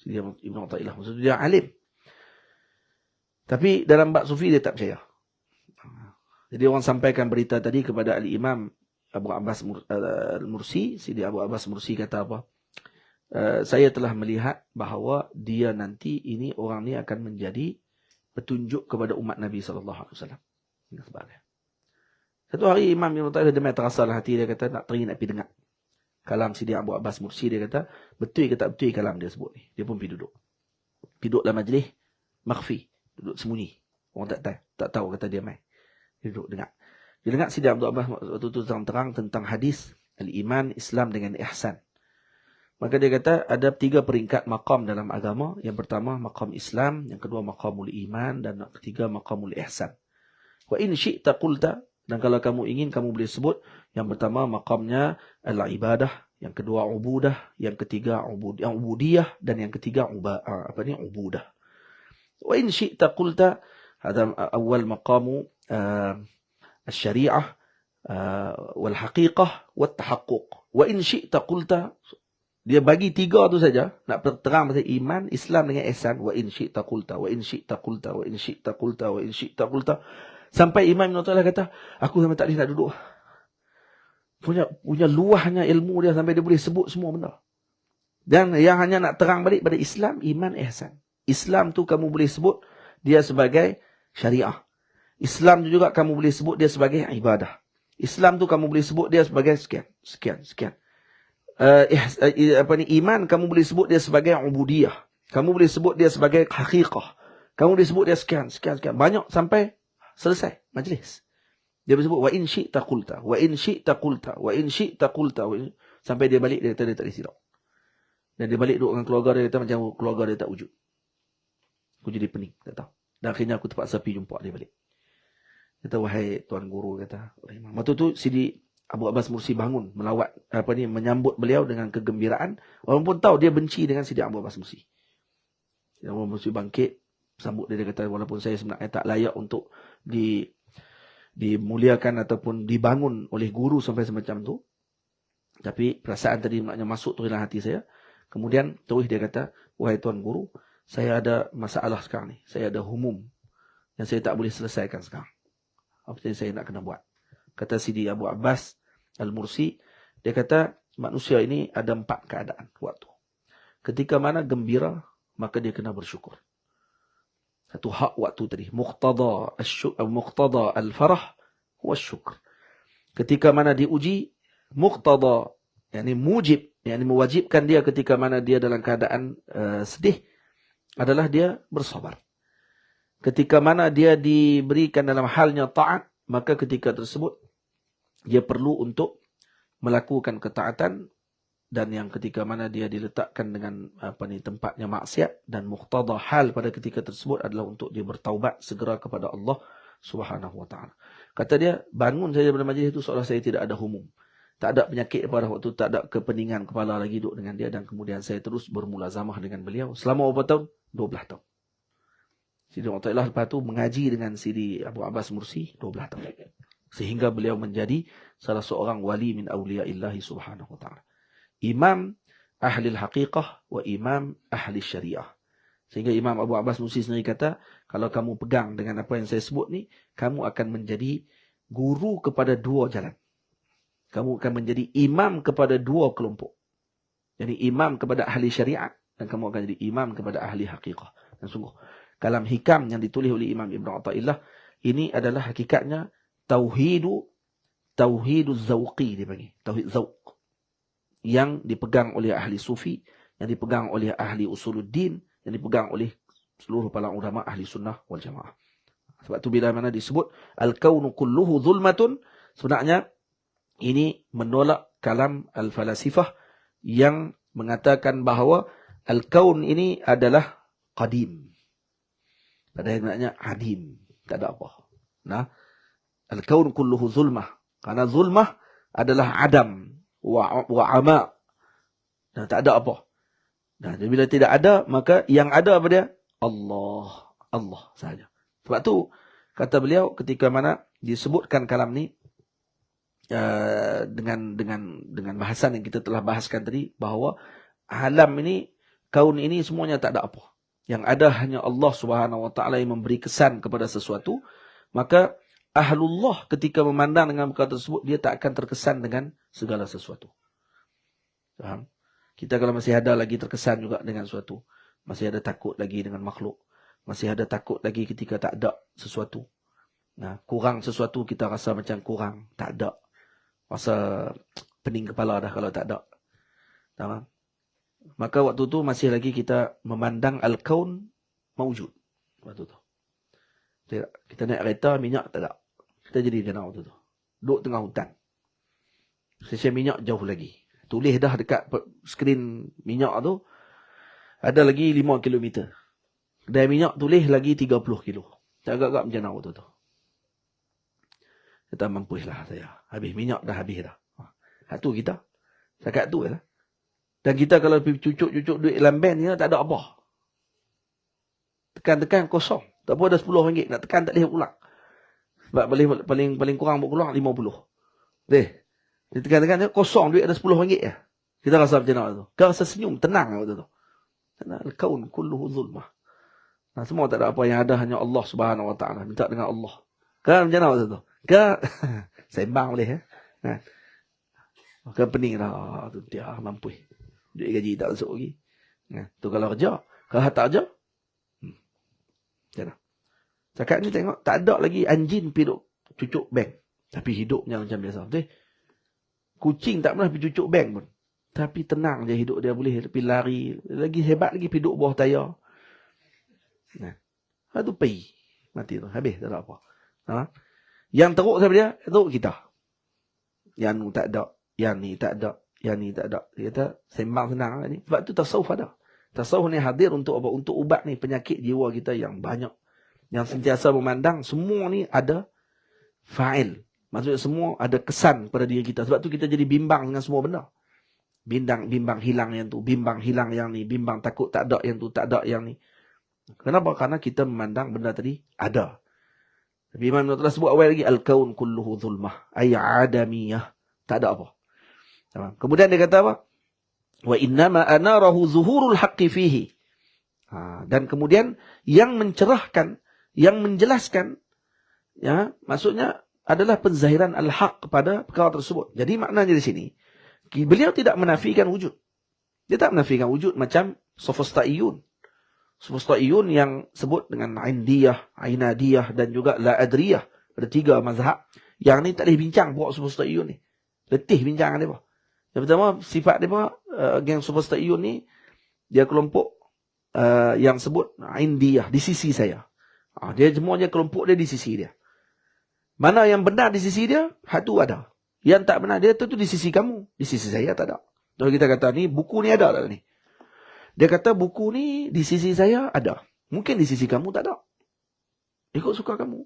Dia Ibn Athaillah, maksudnya dia alim. Tapi dalam bab sufi dia tak percaya. Jadi orang sampaikan berita tadi kepada Al-Imam Abu Abbas Al-Mursi. Sidi Abu Abbas Mursi kata apa? Saya telah melihat bahawa dia nanti ini, orang ni akan menjadi petunjuk kepada umat Nabi SAW. Satu hari Imam Ibn Athaillah dia terasa dalam hati, dia kata nak pergi dengar kalam Sidi Abu Abbas Mursi. Dia kata betul ke tak betul kalam dia sebut ni. Dia pun pergi duduk. Duduk dalam majlis makhfi, duduk sembunyi. Orang tak tahu kata dia mai. Dia duduk dengar. Dia dengar Sidi Abu Abbas waktu tu terang tentang hadis al-iman, Islam dengan ihsan. Maka dia kata ada 3 peringkat maqam dalam agama. Yang pertama maqam Islam, yang kedua maqamul iman, dan yang ketiga maqamul ihsan. Wa in syi'ta qulta, dan kalau kamu ingin kamu boleh sebut yang pertama maqamnya al-ibadah, yang kedua ubudah, yang ketiga ubudiyah, dan yang ketiga ubudah. Wa in syi'ta qulta hadha awal maqamu al-syari'ah wal haqiqah wat tahaqquq. Wa in syi'ta qulta, dia bagi 3 tu saja nak terang pasal iman, Islam dengan ihsan. Wa in syi'ta qulta, wa in syi'ta qulta, wa in syi'ta qulta, wa in syi'ta qulta. Sampai Imam Ibn Athaillah kata, aku sampai tak boleh nak duduk. Punya luahnya ilmu dia sampai dia boleh sebut semua benda. Dan yang hanya nak terang balik pada Islam, iman, ihsan. Islam tu kamu boleh sebut dia sebagai syariah. Islam tu juga kamu boleh sebut dia sebagai ibadah. Islam tu kamu boleh sebut dia sebagai sekian. Iman kamu boleh sebut dia sebagai ubudiyah. Kamu boleh sebut dia sebagai haqiqah. Kamu boleh sebut dia sekian. Banyak sampai selesai majlis. Dia bersebut wa in syi'ta qulta, wa in syi'ta qulta, wa in syi'ta qulta, sampai dia balik, dia kata dia tak disidap. Dan dia balik duduk dengan keluarga dia, kata macam keluarga dia tak wujud. Aku jadi pening, tak tahu. Dan akhirnya aku terpaksa pergi jumpa dia balik. Kata, wahai tuan guru, kata Imam. Waktu tu Sidi Abu Abbas Mursi bangun melawat menyambut beliau dengan kegembiraan, walaupun tahu dia benci dengan Sidi Abu Abbas Mursi. Sidi Abu Abbas Mursi bangkit sambut dia, kata walaupun saya sebenarnya tak layak untuk dimuliakan ataupun dibangun oleh guru sampai semacam tu, tapi perasaan tadi maknanya masuk tu dalam hati saya. Kemudian terus dia kata, wahai tuan guru, saya ada masalah sekarang ni, saya ada humum yang saya tak boleh selesaikan sekarang. Apa yang saya nak kena buat? Kata Sidi Abu Abbas Al-Mursi, dia kata manusia ini ada 4 keadaan waktu. Ketika mana gembira, maka dia kena bersyukur. Satu hak waktu tadi, muqtada al-farah huwa syukr. Ketika mana diuji, muqtada, yakni mujib Yang mewajibkan dia ketika mana dia dalam keadaan sedih adalah dia bersabar. Ketika mana dia diberikan dalam halnya taat, maka ketika tersebut dia perlu untuk melakukan ketaatan, dan yang ketika mana dia diletakkan dengan tempatnya maksiat, dan muqtada hal pada ketika tersebut adalah untuk dia bertaubat segera kepada Allah Subhanahu wa taala. Kata dia, bangun saya daripada majlis itu seolah saya tidak ada humum. Tak ada penyakit pada waktu, tak ada kepeningan kepala lagi duduk dengan dia, dan kemudian saya terus bermulazamah dengan beliau selama berapa tahun? 12 tahun. Sidi Mu'ta'ilah lepas tu mengaji dengan Sidi Abu Abbas Mursi 12 tahun. Sehingga beliau menjadi salah seorang wali min awliya'illahi subhanahu wa ta'ala. Imam ahli haqiqah wa imam ahli syariah. Sehingga Imam Abu Abbas Mursi sendiri kata, kalau kamu pegang dengan apa yang saya sebut ni, kamu akan menjadi guru kepada dua jalan. Kamu akan menjadi imam kepada dua kelompok. Jadi imam kepada ahli syariat, dan kamu akan jadi imam kepada ahli haqiqah. Dan sungguh, kalam hikam yang ditulis oleh Imam Ibn Atha'illah, ini adalah hakikatnya tauhidu zauqi dipanggil. Tauhid zauq. Yang dipegang oleh ahli sufi, yang dipegang oleh ahli usuluddin, yang dipegang oleh seluruh para ulama ahli sunnah wal jamaah. Sebab tu bila mana disebut al-kaunu kulluhu zulmatun, sebenarnya ini menolak kalam al-falasifah yang mengatakan bahawa al-kaun ini adalah qadim. Padahal maknanya adim. Tak ada apa. Nah, al-kaun kulluhu zulmah. Karena zulmah adalah adam. Wa'ama. Nah, tak ada apa. Nah, bila tidak ada, maka yang ada apa dia? Allah. Allah sahaja. Sebab tu, kata beliau, ketika mana disebutkan kalam ni, dengan bahasan yang kita telah bahaskan tadi, bahawa alam ini, kaun ini semuanya tak ada apa. Yang ada hanya Allah Subhanahu wa taala yang memberi kesan kepada sesuatu, maka ahlullah ketika memandang dengan perkara tersebut, dia tak akan terkesan dengan segala sesuatu. Faham? Kita kalau masih ada lagi terkesan juga dengan sesuatu, masih ada takut lagi dengan makhluk, masih ada takut lagi ketika tak ada sesuatu. Nah, kurang sesuatu kita rasa macam kurang, tak ada. Rasa pening kepala dah kalau tak ada. Faham? Maka waktu tu masih lagi kita memandang al-kaun mawjud. Waktu tu. Kita naik kereta, minyak tak ada. Kita jadi macam waktu tu. Duduk tengah hutan. Stesen minyak jauh lagi. Tulis dah dekat skrin minyak tu, ada lagi 5 km. Kedai minyak tulis lagi 30 kilo. Agak-agak macam waktu tu. Kita mampuslah saya. Habis minyak dah habis dah. Itu kita. Sakat tu lah. Dan kita kalau pergi cucuk-cucuk duit dalam bank ni, tak ada apa. Tekan-tekan kosong. Tak apa ada RM10. Nak tekan tak boleh ulang. Sebab paling kurang buat keluar 50. Deh. Tekan-tekan kosong duit ada RM10 ya. Kita rasa macam mana tu? Kita rasa senyum, tenang waktu tu. Tenang. Al-kaun kulluhu zulmah. Nah, semua tak ada apa, yang ada hanya Allah Subhanahu wa taala. Minta dengan Allah. Kan macam mana waktu tu? Kan sembang boleh ya. Nah. Maka pening dah. Tu dia mampu. Duit gaji tak masuk lagi. Nah, tu kalau kerja. Kalau tak kerja. Macam mana? Cakap ni tengok. Tak ada lagi anjing pergi duduk cucuk bank. Tapi hidupnya macam biasa. Betul? Kucing tak pernah pergi cucuk bank pun. Tapi tenang je hidup dia. Boleh pergi lari. Lagi hebat lagi pergi duduk bawah tayar. Nah. Lepas tu pergi. Mati tu. Habis. Tak ada apa. Ha? Yang teruk siapa dia? Teruk kita. Yang ni tak ada. Yang ni tak ada. Yang ni tak ada. Dia kata, sembang senang ni. Sebab tu tasawuf ada. Tasawuf ni hadir untuk apa? Untuk ubat ni penyakit jiwa kita yang banyak. Yang sentiasa memandang semua ni ada fa'il. Maksudnya semua ada kesan pada diri kita. Sebab tu kita jadi bimbang dengan semua benda. Bimbang hilang yang tu. Bimbang hilang yang ni. Bimbang takut tak ada yang tu. Tak ada yang ni. Kenapa? Karena kita memandang benda tadi ada. Tapi Imam Ibn Atha'illah sebut awal lagi. Al-kaun kulluhu zulmah. Adamiyah. Tak ada apa. Kemudian dia kata apa? Wa innama anarahu zuhurul haqqi fihi. Dan kemudian yang mencerahkan, yang menjelaskan, ya, maksudnya adalah penzahiran al-haq kepada perkara tersebut. Jadi maknanya di sini, beliau tidak menafikan wujud. Dia tak menafikan wujud macam Sofostaiyun. Sofostaiyun yang sebut dengan Indiyah, Ainadiyah dan juga La'adriyah. Ada 3 mazhab. Yang ni tak boleh bincang buat Sofostaiyun ni. Letih bincangan dia. Yang pertama, sifat dia geng superstar-iyun ni, dia kelompok yang sebut Indiyah, di sisi saya. Dia semuanya kelompok dia di sisi dia. Mana yang benar di sisi dia, hak tu ada. Yang tak benar dia tu di sisi kamu, di sisi saya tak ada. Kalau kita kata ni, buku ni ada tak ni? Dia kata buku ni di sisi saya ada. Mungkin di sisi kamu tak ada. Ikut suka kamu.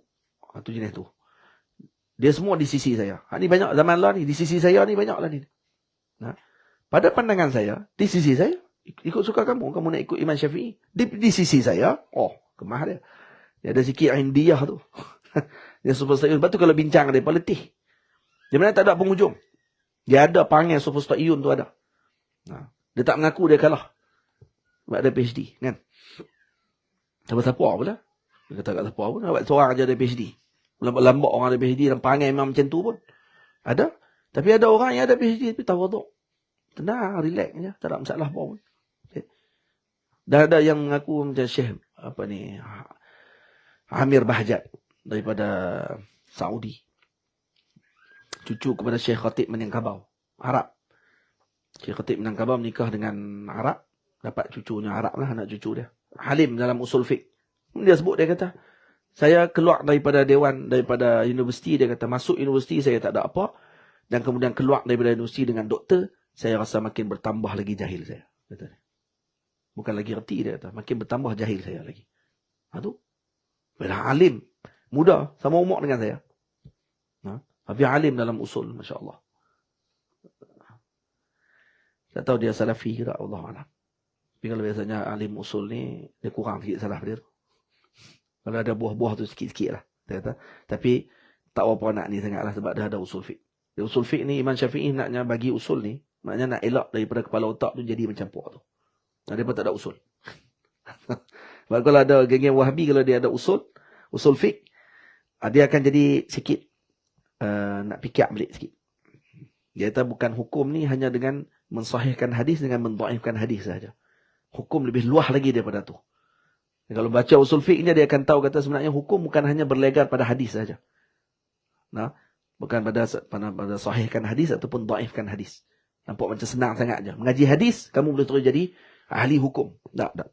Itu jenis tu. Dia semua di sisi saya. Ni banyak zaman lah ni. Di sisi saya ni banyak lah ni. Pada pandangan saya, di sisi saya, ikut suka kamu. Kamu nak ikut Imam Syafi'i. Di sisi saya, kemah dia. Dia ada sikit Indiyah tu. Dia superstar. Lepas tu kalau bincang dia, letih. Dia mana tak ada penghujung. Dia ada panggil superstar Iyun tu ada. Dia tak mengaku dia kalah. Sebab ada PhD. Kan? Siapa-siapa pula. Dia kata tak siapa pun. Sebab seorang aja ada PhD. Lambat orang ada PhD dan panggil memang macam tu pun. Ada. Tapi ada orang yang ada PhD tapi tawaduk. Tenang, relax je. Tak ada masalah apa pun. Okay. Dan ada yang mengaku macam Syekh Amir Bahjat daripada Saudi. Cucu kepada Syekh Khatib Minangkabau. Arab. Syekh Khatib Minangkabau menikah dengan Arab. Dapat cucunya Arab lah, anak cucu dia. Halim dalam usul fiqh. Dia sebut, dia kata, saya keluar daripada dewan, daripada universiti, dia kata, masuk universiti saya tak ada apa. Dan kemudian keluar daripada universiti dengan doktor, saya rasa makin bertambah lagi jahil saya. Kata dia. Bukan lagi reti, dia kata, makin bertambah jahil saya lagi. Tu. Bila alim, muda, sama umur dengan saya. Tapi alim dalam usul, Masya Allah. Tak tahu dia salafi ke tak, Allah Alam. Tapi kalau biasanya alim usul ni, dia kurang sikit salah dia tu. Kalau ada buah-buah tu sikit-sikit lah. Dia kata. Tapi tak apa nak ni sangat lah sebab dia ada usul fiqh. Dia usul fiqh ni, Imam Syafi'i naknya bagi usul ni, maknanya nak elak daripada kepala otak tu jadi mencampur tu. Dia pun tak ada usul. Sebab kalau ada geng-geng Wahabi, kalau dia ada usul fiqh, dia akan jadi sikit, nak fikir balik sikit. Dia kata bukan hukum ni hanya dengan mensahihkan hadis dengan mendhaifkan hadis saja. Hukum lebih luas lagi daripada tu. Kalau baca usul fiqhnya dia akan tahu kata sebenarnya hukum bukan hanya berlegar pada hadis saja. Bukan pada sahihkan hadis ataupun dhaifkan hadis. Nampak macam senang sangat aja. Mengaji hadis kamu boleh terus jadi ahli hukum. Tak.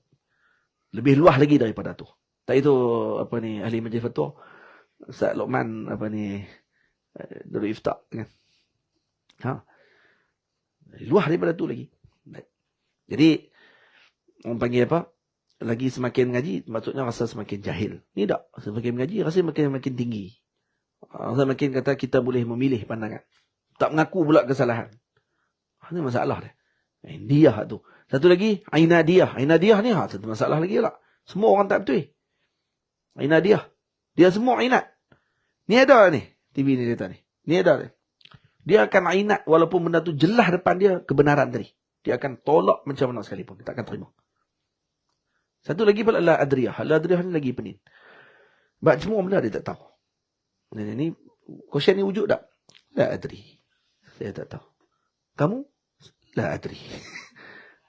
Lebih luas lagi daripada tu. Tak itu ahli majlis fatwa Ustaz Luqman Darul Ifta kan. Luas daripada tu lagi. Jadi orang panggil apa? Lagi semakin mengaji, maksudnya rasa semakin jahil. Ni tak. Semakin mengaji, rasa makin tinggi. Rasa makin kata kita boleh memilih pandangan. Tak mengaku pula kesalahan. Ini masalah dia. Indiyah tu. Satu lagi, Ainadiyah. Ainadiyah ni satu masalah lagi lah. Semua orang tak betul. Ainadiyah. Dia semua ainat. Ni ada ni. TV ni dia ni. Ni ada ni. Dia akan ainat walaupun benda tu jelas depan dia kebenaran tadi. Dia akan tolak macam mana sekalipun. Dia tak akan terima. Satu lagi pula Al-Adriyah. Al-Adriyah ni lagi pening. Sebab semua benda dia tak tahu. Ini question ni wujud tak? La adri. Saya tak tahu. Kamu? La adri.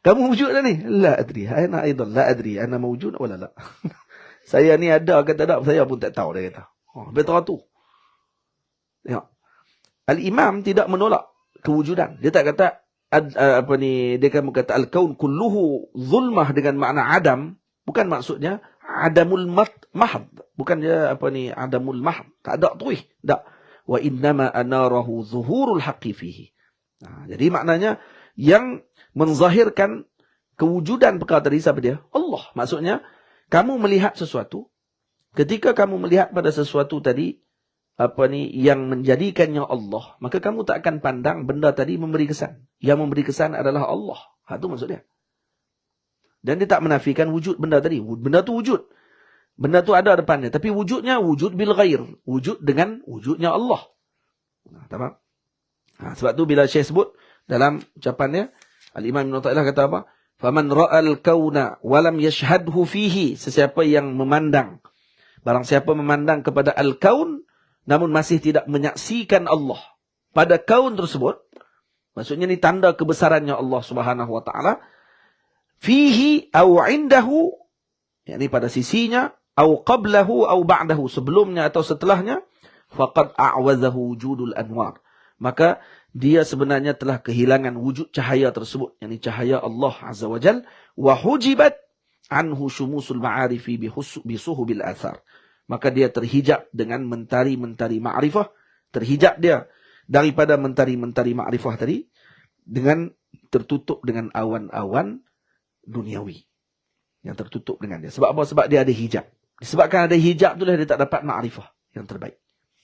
Kamu wujud tak ni? La adri. Ana aidan la adri. Ana mawujud wala la. Saya ni ada ke tak ada, saya pun tak tahu, dia kata. Betul tu. Ya. Al-Imam tidak menolak kewujudan. Dia tak kata dia kan berkata al-kaun kulluhu zulmah dengan makna adam. Bukan maksudnya adamul mahd. Bukan dia adamul mahd. Tak ada tu. Tak. Wa innama anarahu zuhurul haqqi fihi. Jadi maknanya yang menzahirkan kewujudan perkara tadi siapa dia? Allah. Maksudnya kamu melihat sesuatu. Ketika kamu melihat pada sesuatu tadi yang menjadikannya Allah, maka kamu tak akan pandang benda tadi memberi kesan. Yang memberi kesan adalah Allah. Itu maksudnya. Dan dia tak menafikan wujud benda tadi. Benda tu wujud. Benda tu ada depannya. Tapi wujudnya wujud bil ghair. Wujud dengan wujudnya Allah. Tamam? Sebab tu bila Syekh sebut dalam ucapannya, Al-Imam Ibn Ta'ilah kata apa? Faman ra'al kauna walam yashhadhu fihi. Sesiapa yang memandang. Barang siapa memandang kepada al-kaun, namun masih tidak menyaksikan Allah pada kaun tersebut. Maksudnya ni tanda kebesarannya Allah Subhanahu wa taala. Fihi au indahu, yakni pada sisinya, au qablahu au ba'dahu, sebelumnya atau setelahnya, faqad a'wadhahu wujudul anwar. Maka dia sebenarnya telah kehilangan wujud cahaya tersebut, yakni cahaya Allah Azza wa Jal, wa hujibat anhu syumusul ma'arifi bisuhubil athar. Maka dia terhijab dengan mentari-mentari ma'rifah, terhijab dia daripada mentari-mentari ma'rifah tadi dengan tertutup dengan awan-awan duniawi yang tertutup dengan dia. Sebab apa? Sebab dia ada hijab. Disebabkan ada hijab itulah dia tak dapat ma'rifah yang terbaik.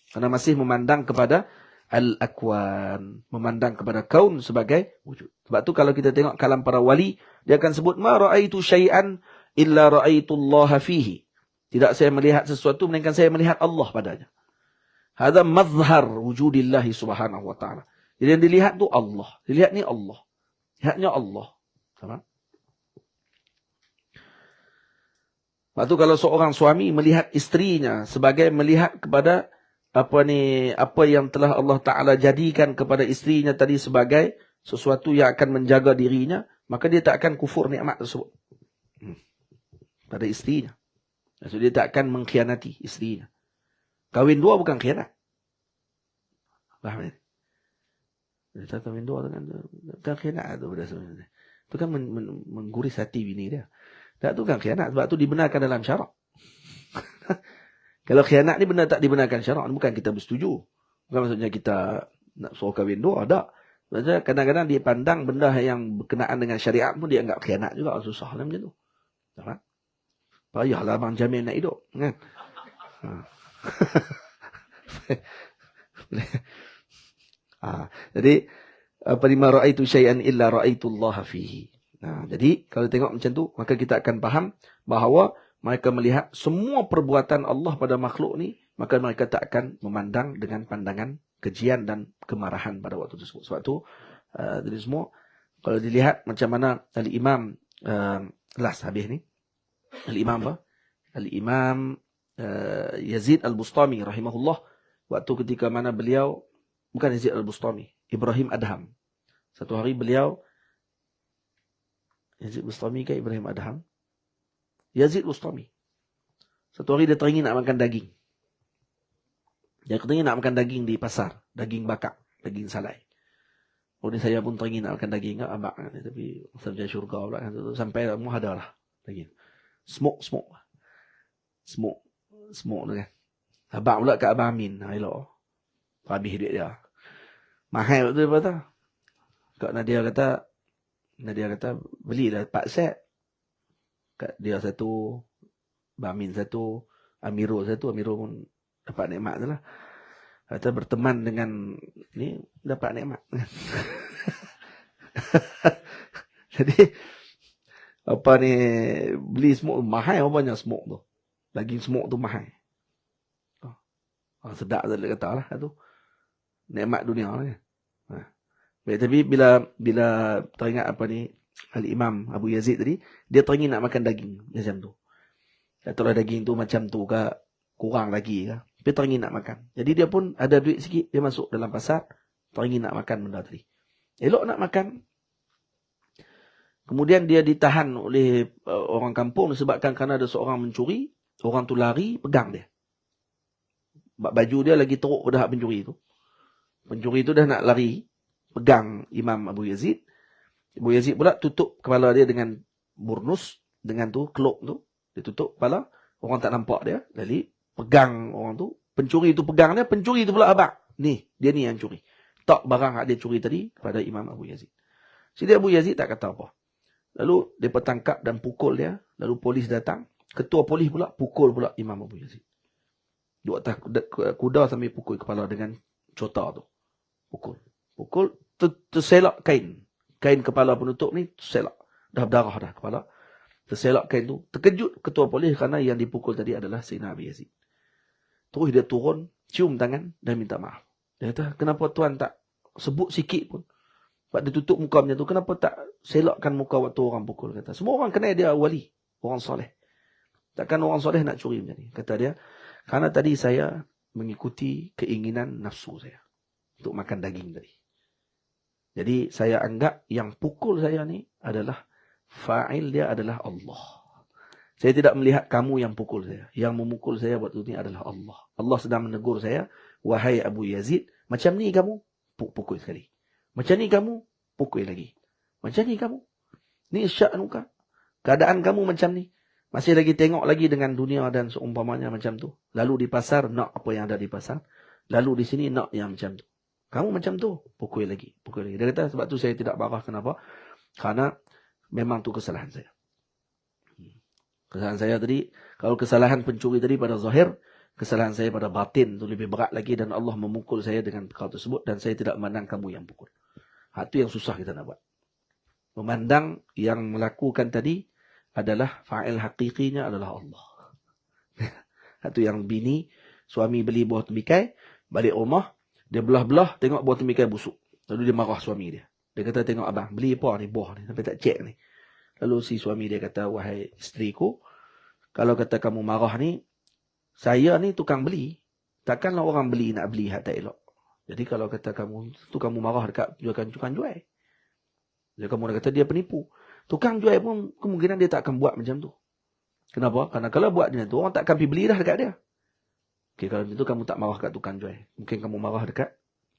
Karena masih memandang kepada al-akwan, memandang kepada kaun sebagai wujud. Sebab tu kalau kita tengok kalam para wali, dia akan sebut ma ra'aitu syai'an illa ra'aitu Allah fihi. Tidak saya melihat sesuatu melainkan saya melihat Allah padanya. Hadza mazhar wujudillah subhanahu wa ta'ala. Jadi yang dilihat tu Allah. Dilihat ni Allah. Lihatnya Allah. Faham? Sebab tu kalau seorang suami melihat isterinya sebagai melihat kepada apa yang telah Allah Ta'ala jadikan kepada isterinya tadi sebagai sesuatu yang akan menjaga dirinya, maka dia tak akan kufur nikmat tersebut pada isterinya. Maksud dia tak akan mengkhianati isterinya. Kahwin dua bukan khianat. Faham tak? Dia kahwin dua bukan khianat tu sebenarnya. Itu kan mengguris hati bini dia. Tak, tu kan khianat. Sebab tu dibenarkan dalam syarak. Kalau khianat ni benar tak dibenarkan syarak, bukan kita bersetuju. Bukan maksudnya kita nak suruh kahwin dua, tak. Maksudnya kadang-kadang dia pandang benda yang berkenaan dengan syariat pun dia anggap khianat juga. Susah lah macam tu. Tak? Payahlah Abang Jamil nak hidup. Kan? Jadi, lima ra'aitu syai'an illa ra'aitu Allah fihi. Jadi, kalau tengok macam tu, maka kita akan faham bahawa mereka melihat semua perbuatan Allah pada makhluk ni, maka mereka tak akan memandang dengan pandangan kejian dan kemarahan pada waktu tersebut. Sebab tu, jadi semua, kalau dilihat macam mana Al-Imam, last habis ni, Al-Imam apa? Al-Imam Yazid Al-Bustami rahimahullah, waktu ketika mana beliau, bukan Yazid Al-Bustami, Ibrahim Adham. Satu hari beliau, Yazid Bustami ke Ibrahim Adham? Yazid Bustami. Satu hari dia teringin nak makan daging. Dia teringin nak makan daging di pasar. Daging bakar. Daging salai. Oh, ni saya pun teringin nak makan daging. Abang. Tapi sampai syurga pula. Sampai muha ada lah. Daging. Smoke tu kan. Abang pula kat Abang Amin. Elok. Habis duit dia. Mahal tu dia kata. Kak Nadia kata, belilah 4 set. Kat dia satu, Bamin satu, Amirul satu. Amirul pun dapat nikmat tu lah. Kata berteman dengan ni, dapat nikmat. Jadi, beli smoke mahal, apa banyak smoke tu. Daging smoke tu mahal. Sedap tu dia kata lah. Tu. Nikmat dunia lah. Tapi bila teringat Al-Imam Abu Yazid tadi, dia teringin nak makan daging macam tu. Katalah daging tu macam tu ke, kurang lagi ke. Dia teringin nak makan. Jadi dia pun ada duit sikit, dia masuk dalam pasar, teringin nak makan benda tadi. Elok nak makan. Kemudian dia ditahan oleh orang kampung disebabkan kerana ada seorang mencuri, orang tu lari, pegang dia. Baju dia lagi teruk pada hak pencuri tu. Pencuri tu dah nak lari, pegang Imam Abu Yazid. Abu Yazid pula tutup kepala dia dengan burnus, dengan tu, kelop tu. Dia tutup kepala, orang tak nampak dia. Jadi, pegang orang tu. Pencuri tu pegang dia, pencuri tu pula abang. Ni, dia ni yang curi. Tak barang yang dia curi tadi kepada Imam Abu Yazid. Jadi Abu Yazid tak kata apa. Lalu, dia tangkap dan pukul dia. Lalu polis datang. Ketua polis pula, pukul pula Imam Abu Yazid. Dua atas kuda sambil pukul kepala dengan cota tu. Pukul, terselak kain. Kain kepala penutup ni terselak. Dah berdarah dah kepala. Terselak kain tu. Terkejut ketua polis kerana yang dipukul tadi adalah Sayyidina Abu Yazid. Terus dia turun, cium tangan dan minta maaf. Dia kata, kenapa tuan tak sebut sikit pun? Sebab dia tutup muka macam tu. Kenapa tak selakkan muka waktu orang pukul? Kata, semua orang kenal dia wali. Orang soleh. Takkan orang soleh nak curi macam ni. Kata dia, kerana tadi saya mengikuti keinginan nafsu saya. Untuk makan daging tadi. Jadi saya anggap yang pukul saya ni adalah fa'il dia adalah Allah. Saya tidak melihat kamu yang pukul saya. Yang memukul saya waktu ini adalah Allah. Allah sedang menegur saya, wahai Abu Yazid, macam ni kamu pukul sekali. Macam ni kamu, pukul lagi. Macam ni kamu. Ni sya'nuka. Keadaan kamu macam ni. Masih lagi tengok lagi dengan dunia dan seumpamanya macam tu. Lalu di pasar, nak apa yang ada di pasar. Lalu di sini, nak yang macam tu. Kamu macam tu, pukul lagi. Pukul lagi. Dia kata, sebab tu saya tidak marah. Kenapa? Karena memang tu kesalahan saya. Kesalahan saya tadi, kalau kesalahan pencuri tadi pada zahir, kesalahan saya pada batin tu lebih berat lagi dan Allah memukul saya dengan perkara tersebut dan saya tidak memandang kamu yang pukul. Itu yang susah kita nak buat. Memandang yang melakukan tadi adalah fa'il hakikinya adalah Allah. Itu yang bini, suami beli buah temikai, balik rumah, dia belah-belah, tengok buah temikai busuk. Lalu dia marah suami dia. Dia kata, tengok abang, beli apa ni buah ni, sampai tak cek ni. Lalu si suami dia kata, wahai isteriku, kalau kata kamu marah ni, saya ni tukang beli. Takkanlah orang beli nak beli hak tak elok. Jadi kalau kata kamu marah dekat tukang jual. Jadi kamu dah kata dia penipu. Tukang jual pun kemungkinan dia tak akan buat macam tu. Kenapa? Karena kalau buat macam tu, orang tak akan pergi beli dah dekat dia. Okay, kalau macam tu kamu tak marah kat tukang jual. Mungkin kamu marah dekat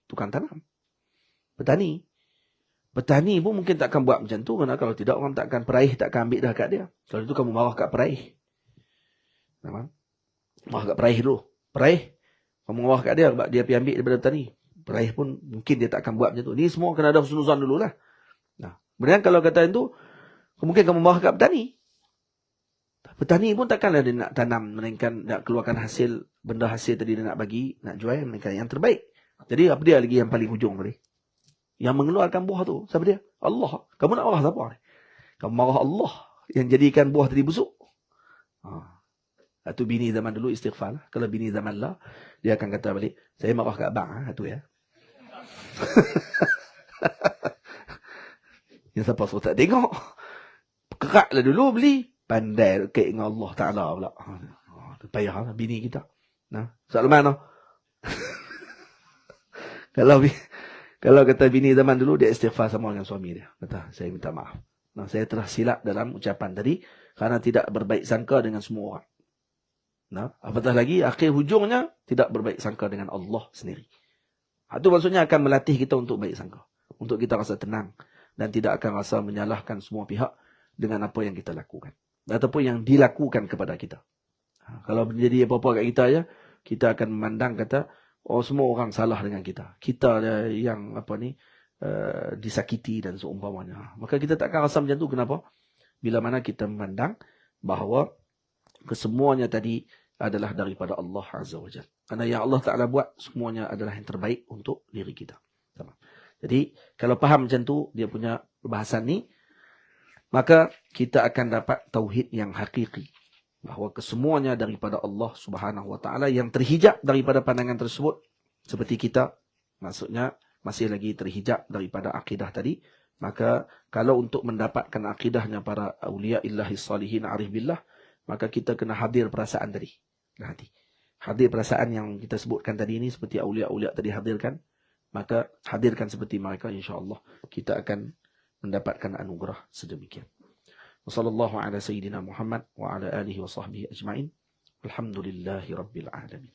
tukang tanam. Petani. Petani pun mungkin tak akan buat macam tu. Kerana kalau tidak, orang tak akan peraih, tak akan ambil dah kat dia. Kalau itu kamu marah kat peraih. Nampak? Marah kat peraih dulu. Peraih. Kamu marah kat dia, sebab dia pergi ambil daripada petani. Peraih pun mungkin dia tak akan buat macam tu. Ni semua kena ada husnuzan dululah. Nah, kemudian kalau kata itu, mungkin kamu marah kat petani. Petani pun takkanlah dia nak tanam, melainkan nak keluarkan hasil, benda hasil tadi dia nak bagi, nak jual, melainkan yang terbaik. Jadi apa dia lagi yang paling hujung tadi? Yang mengeluarkan buah tu, siapa dia? Allah. Kamu nak marah siapa? Kamu marah Allah yang jadikan buah tadi busuk. Itu bini zaman dulu istighfar. Kalau bini zaman lah, dia akan kata balik, saya marah kat abang. Itu ya. Yang siapa suruh tak tengok. Keraklah dulu beli. Pandai kait dengan Allah Ta'ala pula. Payahlah bini kita. Nah, Salman no? Kalau kata bini zaman dulu, dia istighfar sama dengan suami dia. Kata, saya minta maaf. Nah, saya telah silap dalam ucapan tadi. Kerana tidak berbaik sangka dengan semua orang. Nah, apatah lagi, akhir hujungnya, tidak berbaik sangka dengan Allah sendiri. Itu maksudnya akan melatih kita untuk baik sangka. Untuk kita rasa tenang. Dan tidak akan rasa menyalahkan semua pihak dengan apa yang kita lakukan. Ataupun yang dilakukan kepada kita. Kalau menjadi apa-apa kat kita ya, kita akan memandang kata, oh semua orang salah dengan kita. Kita yang disakiti dan seumpamanya. Maka kita tak akan rasa macam tu. Kenapa? Bila mana kita memandang bahawa kesemuanya tadi adalah daripada Allah Azza wa Jalla. Karena yang Allah Ta'ala buat, semuanya adalah yang terbaik untuk diri kita. Jadi, kalau faham macam tu, dia punya perbahasan ni, maka kita akan dapat tauhid yang hakiki. Bahawa kesemuanya daripada Allah Subhanahu Wa Ta'ala yang terhijab daripada pandangan tersebut. Seperti kita, maksudnya masih lagi terhijab daripada akidah tadi. Maka kalau untuk mendapatkan akidahnya para awliya illahi salihin arif billah, maka kita kena hadir perasaan tadi. Hadir perasaan yang kita sebutkan tadi ini seperti awliya-awliya tadi hadirkan. Maka hadirkan seperti mereka, insyaAllah kita akan mendapatkan anugerah sedemikian. Wassallallahu ala sayyidina Muhammad wa ala alihi wa sahbihi ajma'in. Alhamdulillahi rabbil alamin.